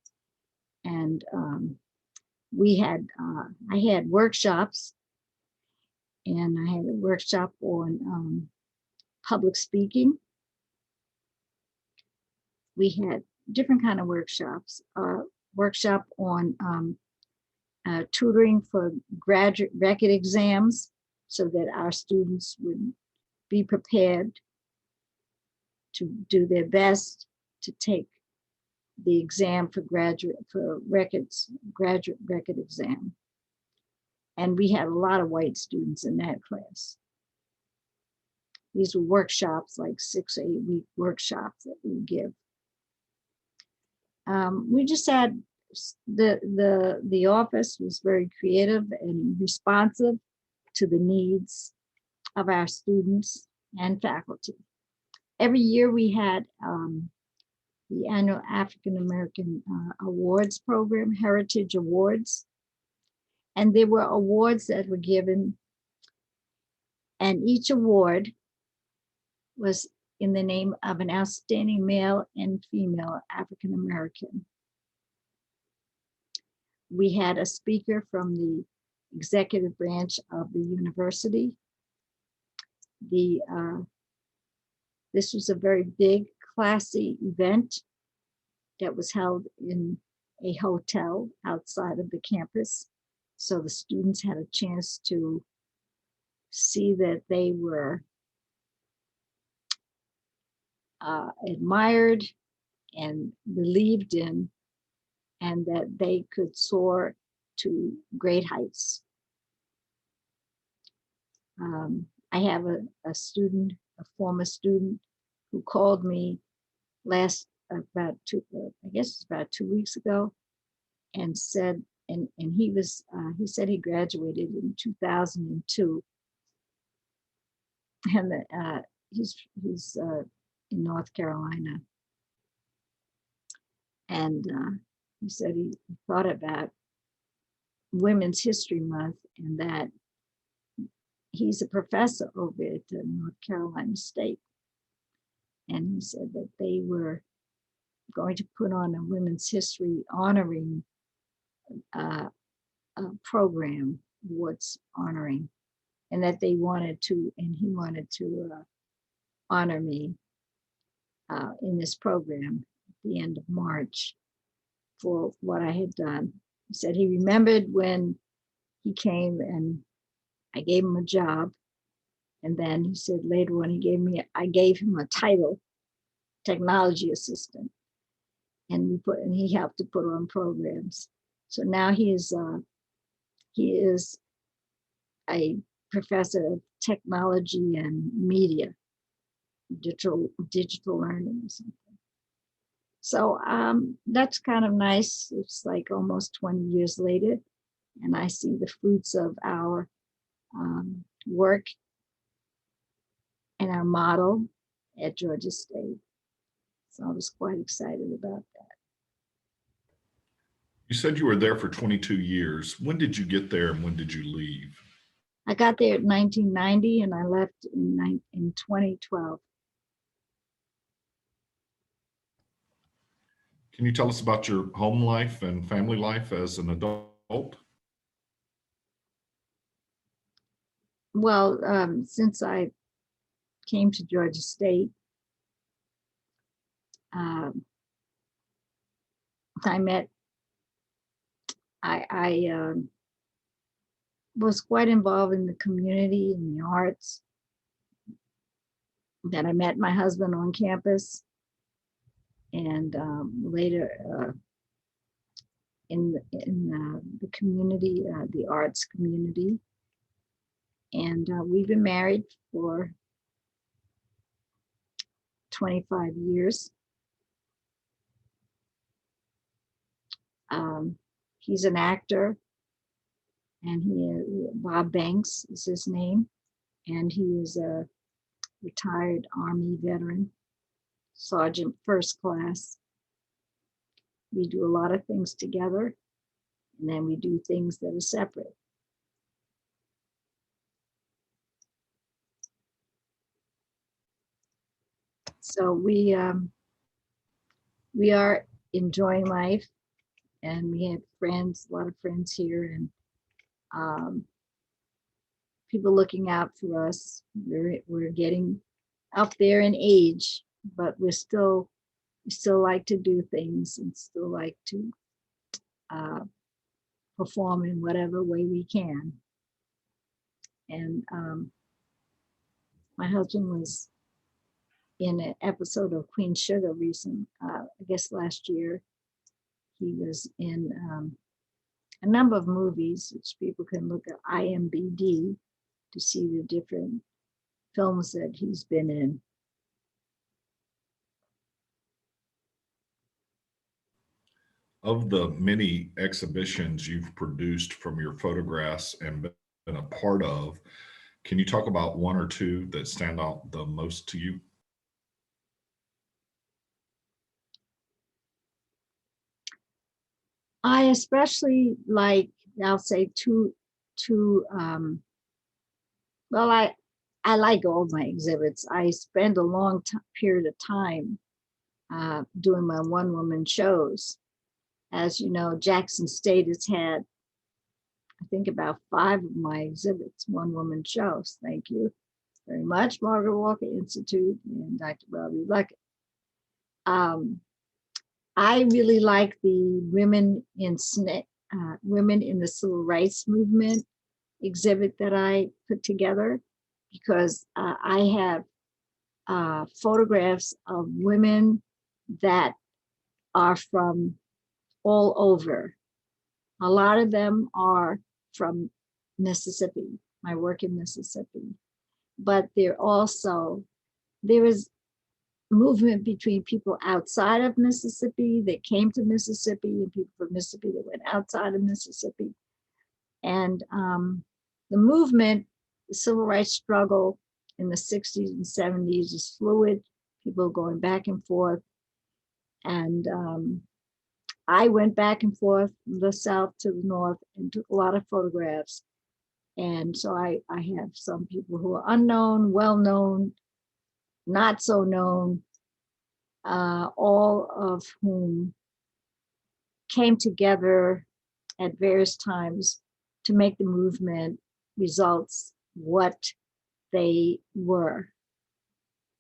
And we had, I had workshops, and I had a workshop on public speaking. We had different kind of workshops. Workshop on tutoring for graduate record exams so that our students would be prepared to do their best to take the exam for graduate record exam. And we had a lot of white students in that class. These were workshops, like 6 or 8 week workshops that we give. We just had, the office was very creative and responsive to the needs of our students and faculty. Every year we had the annual African American Awards program, Heritage Awards. And there were awards that were given, and each award was in the name of an outstanding male and female African American. We had a speaker from the executive branch of the university. This was a very big, classy event that was held in a hotel outside of the campus. So the students had a chance to see that they were admired and believed in, and that they could soar to great heights. I have a student, a former student, who called me about 2 weeks ago, and said, and he said he graduated in 2002, and he's in North Carolina, and he said he thought about Women's History Month, and that he's a professor over at North Carolina State, and he said that they were going to put on a women's history honoring program, awards honoring, and that they wanted to, and he wanted to honor me in this program at the end of March for what I had done. He said he remembered when he came and I gave him a job, and then he said later when I gave him a title, technology assistant, and he helped to put on programs. So now he is a professor of technology and media, digital learning or something. So that's kind of nice. It's like almost 20 years later, and I see the fruits of our work and our model at Georgia State. So I was quite excited about that. You said you were there for 22 years. When did you get there and when did you leave? I got there in 1990 and I left in 2012. Can you tell us about your home life and family life as an adult? Well, since I came to Georgia State, I was quite involved in the community and the arts. Then I met my husband on campus, and later in the community, the arts community. And we've been married for 25 years. He's an actor, and Bob Banks is his name, and he is a retired Army veteran, Sergeant First Class. We do a lot of things together, and then we do things that are separate. So we are enjoying life, and we have friends, a lot of friends here, and people looking out for us. We're getting up there in age, but we still like to do things and still like to perform in whatever way we can. And my husband was in an episode of Queen Sugar I guess last year. He was in a number of movies, which people can look at IMDb to see the different films that he's been in. Of the many exhibitions you've produced from your photographs and been a part of, Can you talk about one or two that stand out the most to you? I especially like, I'll say well, I like all my exhibits. I spend a long period of time doing my one-woman shows. As you know, Jackson State has had, I think, about 5 of my exhibits, one-woman shows. Thank you very much, Margaret Walker Institute and Dr. Robbie Luckett. I really like the women in the civil rights movement exhibit that I put together, because I have photographs of women that are from all over. A lot of them are from Mississippi, my work in Mississippi, but there is movement between people outside of Mississippi that came to Mississippi and people from Mississippi that went outside of Mississippi. And the movement, the civil rights struggle in the 60s and 70s is fluid, people going back and forth. And I went back and forth from the South to the North and took a lot of photographs. And so I have some people who are unknown, well-known, not so known, all of whom came together at various times to make the movement results what they were.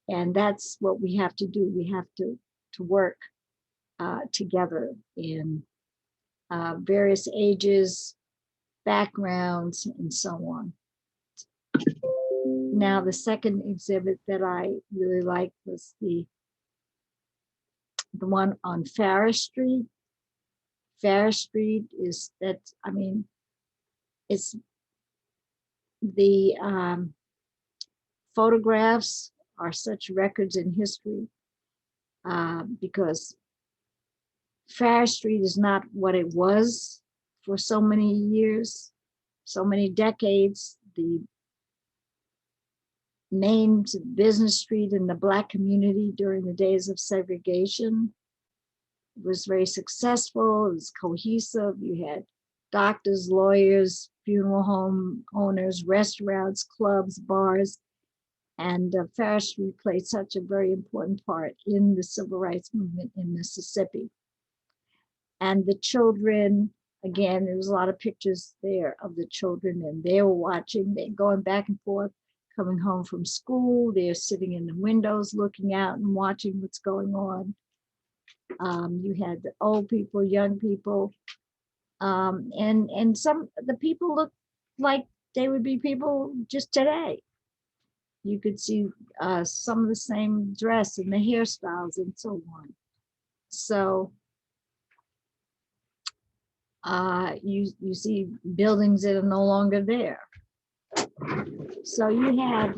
And that's what we have to do. We have to work together in various ages, backgrounds, and so on. Now, the second exhibit that I really liked was the one on Farish Street. Farish Street is that, I mean, it's the photographs are such records in history because Farish Street is not what it was for so many years, so many decades. The main business street in the Black community during the days of segregation was very successful. It was cohesive. You had doctors, lawyers, funeral home owners, restaurants, clubs, bars, and Farish Street played such a very important part in the civil rights movement in Mississippi. And the children, again, there was a lot of pictures there of the children, and they were watching, they're going back and forth, coming home from school, they're sitting in the windows looking out and watching what's going on. You had the old people, young people, and some of the people looked like they would be people just today. You could see some of the same dress and the hairstyles and so on. So you see buildings that are no longer there. So you have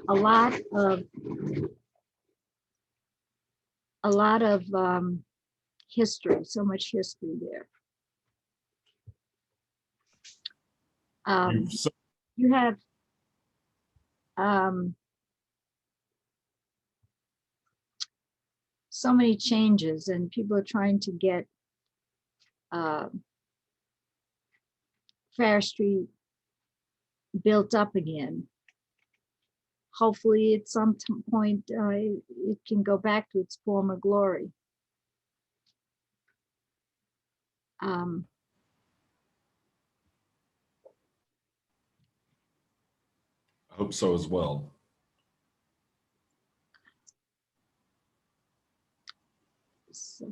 a lot of history, so much history there. You have so many changes, and people are trying to get Fair Street built up again. Hopefully at some point it can go back to its former glory. I hope so as well. So,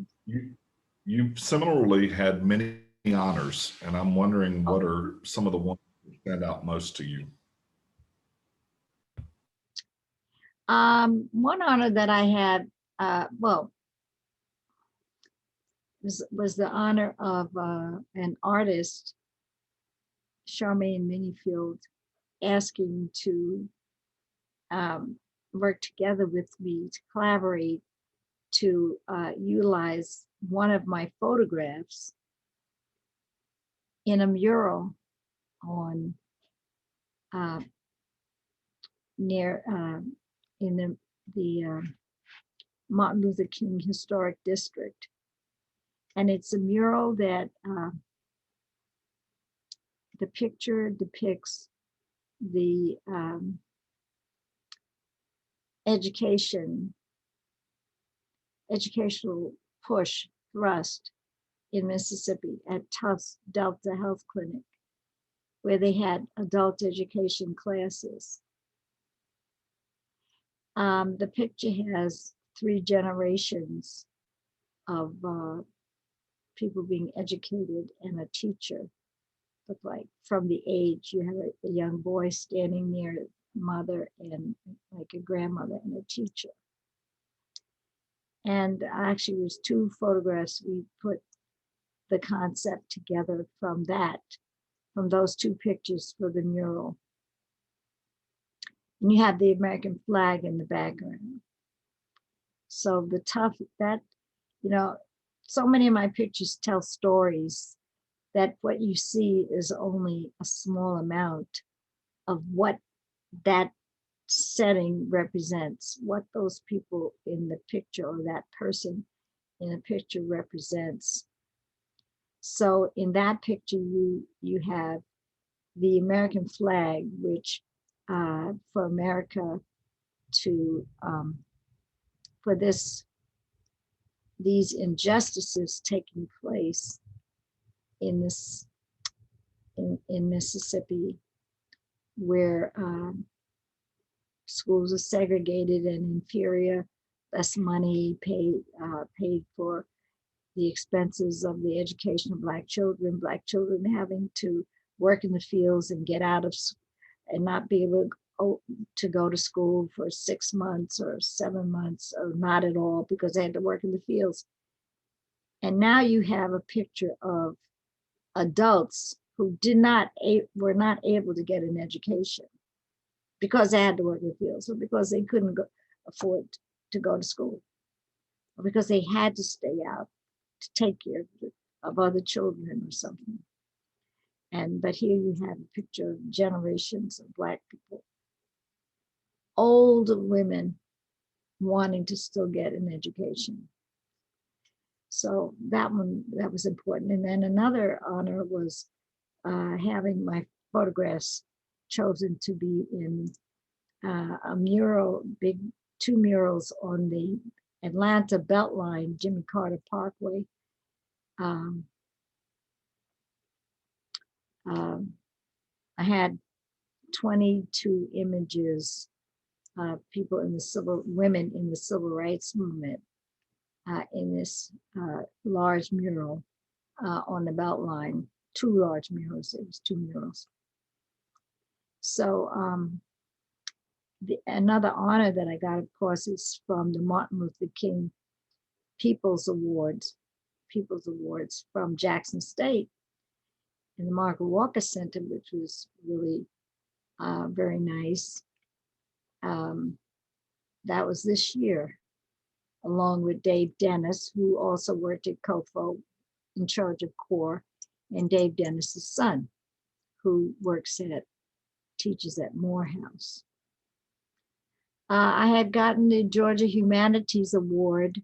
You similarly had many honors, and I'm wondering what are some of the ones that stand out most to you? one honor that I had, well, was the honor of an artist, Charmaine Minifield, asking to work together with me to collaborate to utilize one of my photographs in a mural on uh, near in the Martin Luther King Historic District. And it's a mural that the picture depicts the educational push thrust in Mississippi at Tufts Delta Health Clinic, where they had adult education classes. The picture has 3 generations of people being educated and a teacher. Look like from the age, you have a young boy standing near mother and like a grandmother and a teacher. And actually there's 2 photographs. We put the concept together from those 2 pictures for the mural. And you have the American flag in the background. So so many of my pictures tell stories that what you see is only a small amount of what that setting represents, what those people in the picture or that person in a picture represents. So in that picture, you have the American flag, which for America to for these injustices taking place in Mississippi, where schools are segregated and inferior, less money paid for the expenses of the education of Black children having to work in the fields and get out of and not be able to go to school for 6 months or 7 months or not at all because they had to work in the fields. And now you have a picture of adults who were not able to get an education because they had to work in the fields, or because they couldn't afford to go to school, or because they had to stay out to take care of other children or something. But here you have a picture of generations of Black people, old women wanting to still get an education. So that was important. And then another honor was having my photographs chosen to be in a mural, 2 murals on the Atlanta Beltline, Jimmy Carter Parkway. I had 22 images of people women in the civil rights movement in this large mural on the Beltline. 2 large murals. It was 2 murals. So another honor that I got, of course, is from the Martin Luther King People's Awards from Jackson State and the Margaret Walker Center, which was really very nice. That was this year, along with Dave Dennis, who also worked at COFO in charge of CORE, and Dave Dennis's son, who teaches at Morehouse. I had gotten the Georgia Humanities Award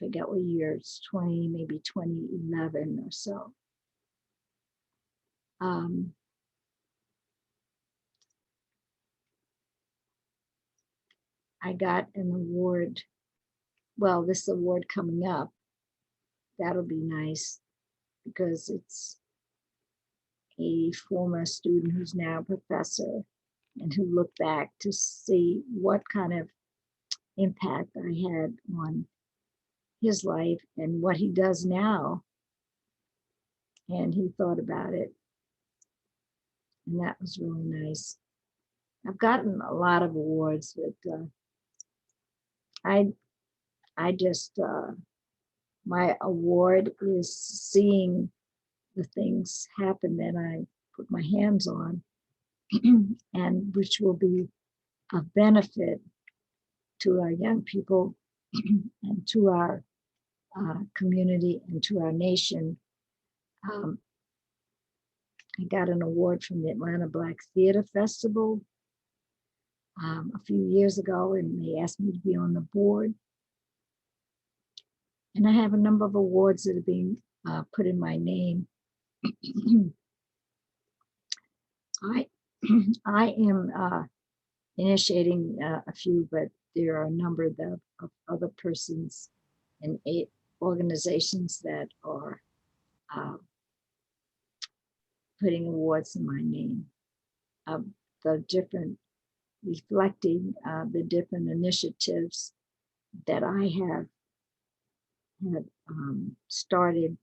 I forget what year, it's maybe 2011 or so. I got an award, well, this award coming up, that'll be nice because it's a former student who's now a professor and who looked back to see what kind of impact I had on his life and what he does now. And he thought about it. And that was really nice. I've gotten a lot of awards, but I just, my award is seeing the things happen that I put my hands on and which will be of benefit to our young people and to our community and to our nation. I got an award from the Atlanta Black Theater Festival a few years ago, and they asked me to be on the board. And I have a number of awards that are being put in my name. I am initiating a few, but there are a number of other persons and 8 organizations that are putting awards in my name. The different, reflecting the different initiatives that I have had started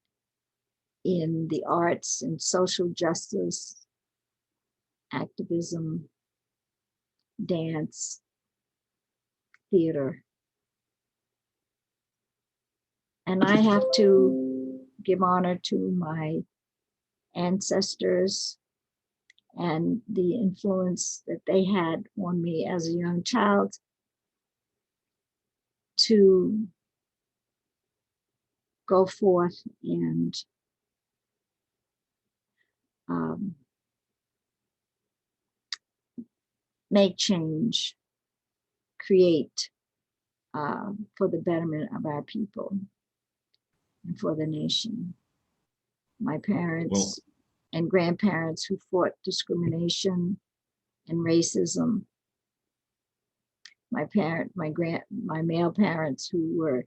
in the arts and social justice, activism, dance, theater. And I have to give honor to my ancestors and the influence that they had on me as a young child to go forth and make change, create for the betterment of our people and for the nation. My parents and grandparents who fought discrimination and racism. My male parents who were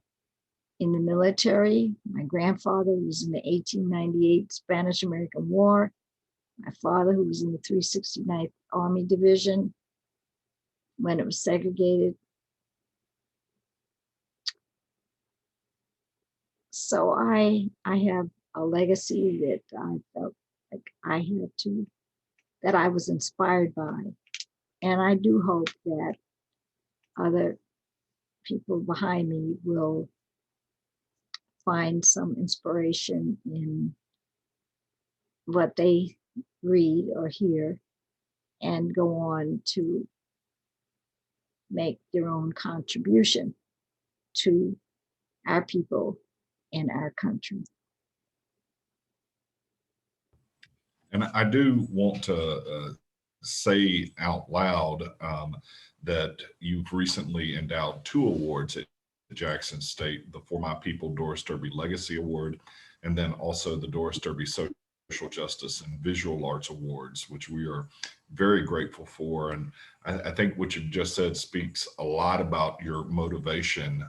in the military. My grandfather was in the 1898 Spanish-American War. My father, who was in the 369th Army Division when it was segregated. So I have a legacy that I felt like I had to, that I was inspired by. And I do hope that other people behind me will find some inspiration in what they read or hear and go on to make their own contribution to our people and our country. And I do want to say out loud that you've recently endowed 2 awards at Jackson State, the For My People Doris Derby Legacy Award, and then also the Doris Derby Social Justice and Visual Arts Awards, which we are very grateful for. And I think what you've just said speaks a lot about your motivation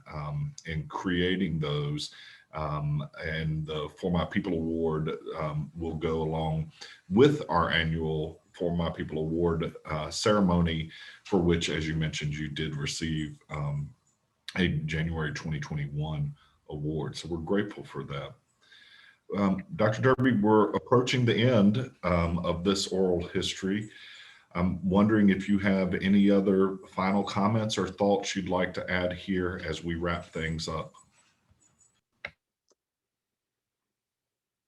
in creating those. And the For My People Award will go along with our annual For My People Award ceremony, for which, as you mentioned, you did receive a January 2021 award. So we're grateful for that. Dr. Derby, we're approaching the end of this oral history. I'm wondering if you have any other final comments or thoughts you'd like to add here as we wrap things up.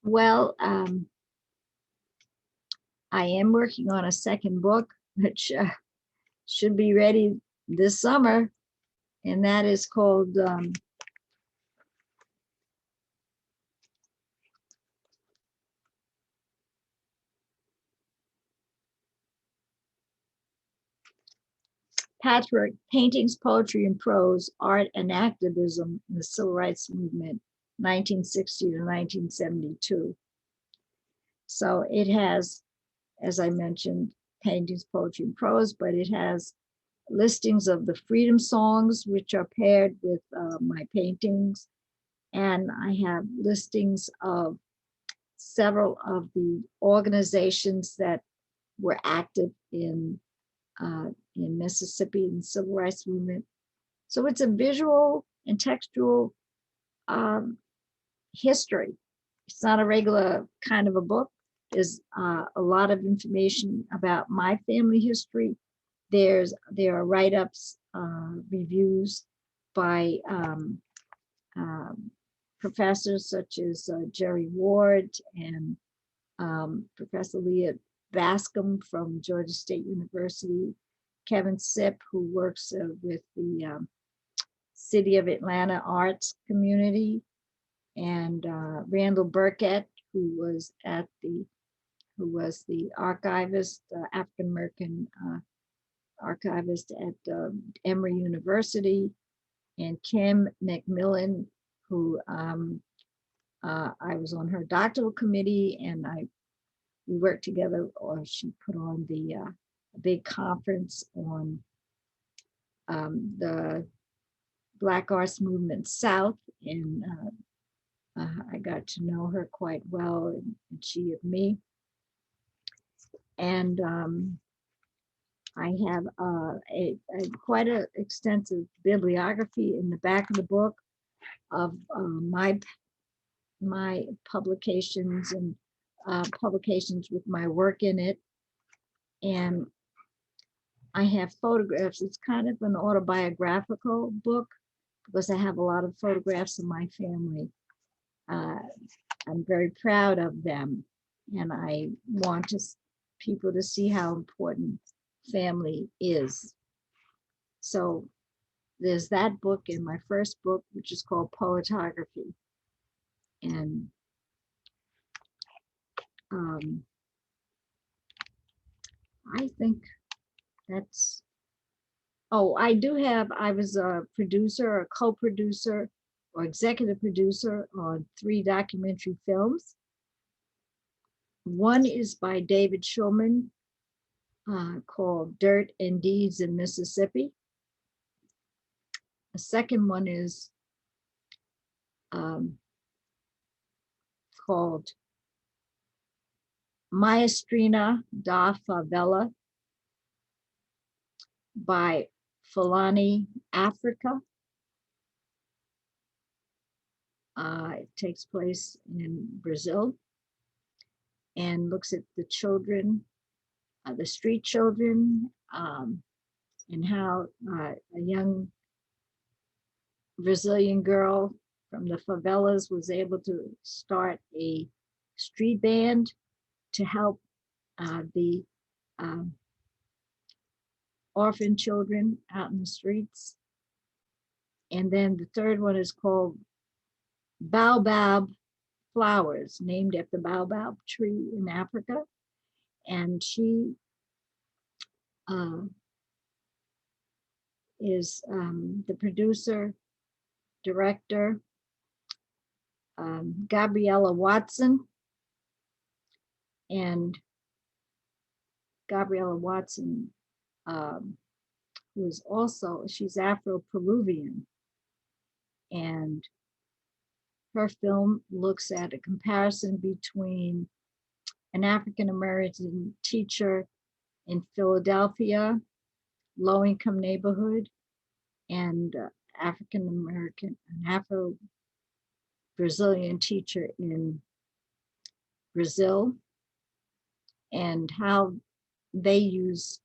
Well, I am working on a second book, which should be ready this summer, and that is called Patchwork: Paintings, Poetry, and Prose, Art and Activism in the Civil Rights Movement, 1960 to 1972. So it has, as I mentioned, paintings, poetry, and prose, but it has listings of the freedom songs, which are paired with my paintings. And I have listings of several of the organizations that were active in Mississippi in the Civil Rights Movement. So it's a visual and textual history. It's not a regular kind of a book. There's a lot of information about my family history. There are write-ups, reviews by professors such as Jerry Ward and Professor Leah Bascom from Georgia State University, Kevin Sipp, who works with the City of Atlanta arts community, and Randall Burkett, who was the archivist, African American archivist at Emory University, and Kim McMillan, who I was on her doctoral committee, and we worked together, or she put on the big conference on the Black Arts Movement South, and I got to know her quite well, and she of me. And I have a quite an extensive bibliography in the back of the book of my publications and publications with my work in it. And I have photographs. It's kind of an autobiographical book because I have a lot of photographs of my family. I'm very proud of them, and I want people to see how important family is. So there's that book in my first book, which is called Poetography. And I think that's, oh, I was a producer, a co-producer, or executive producer on 3 documentary films. One is by David Shulman, called Dirt and Deeds in Mississippi. The second one is called Maestrina da Favela by Fulani Africa. It takes place in Brazil and looks at the children, the street children, and how a young Brazilian girl from the favelas was able to start a street band to help the orphan children out in the streets. And then the third one is called Baobab Flowers, named after baobab tree in Africa. And she is the producer, director, Gabriella Watson. And Gabriella Watson was also, she's Afro-Peruvian. And her film looks at a comparison between an African-American teacher in Philadelphia, low-income neighborhood, and African-American, an Afro-Brazilian teacher in Brazil, and how they use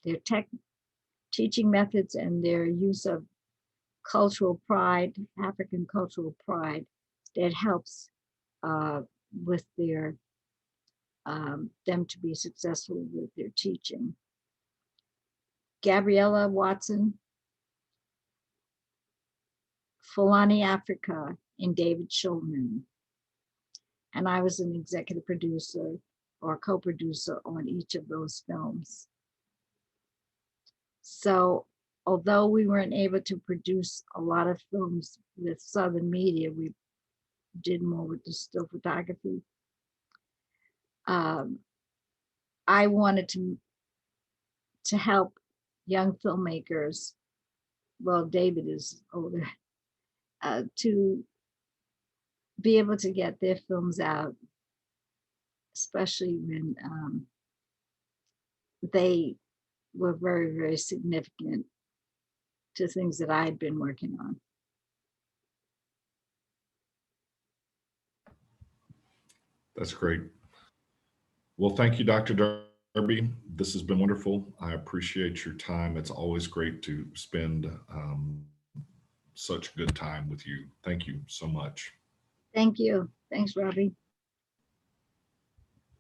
their teaching methods and their use of cultural pride, African cultural pride, that helps with their them to be successful with their teaching. Gabriella Watson, Fulani Africa, and David Shulman. And I was an executive producer or co-producer on each of those films. So although we weren't able to produce a lot of films with Southern Media, we did more with the still photography. I wanted to help young filmmakers, well, David is older, to be able to get their films out, especially when they were very, very significant to things that I had been working on. That's great. Well, thank you, Dr. Derby. This has been wonderful. I appreciate your time. It's always great to spend such good time with you. Thank you so much. Thank you. Thanks, Robbie.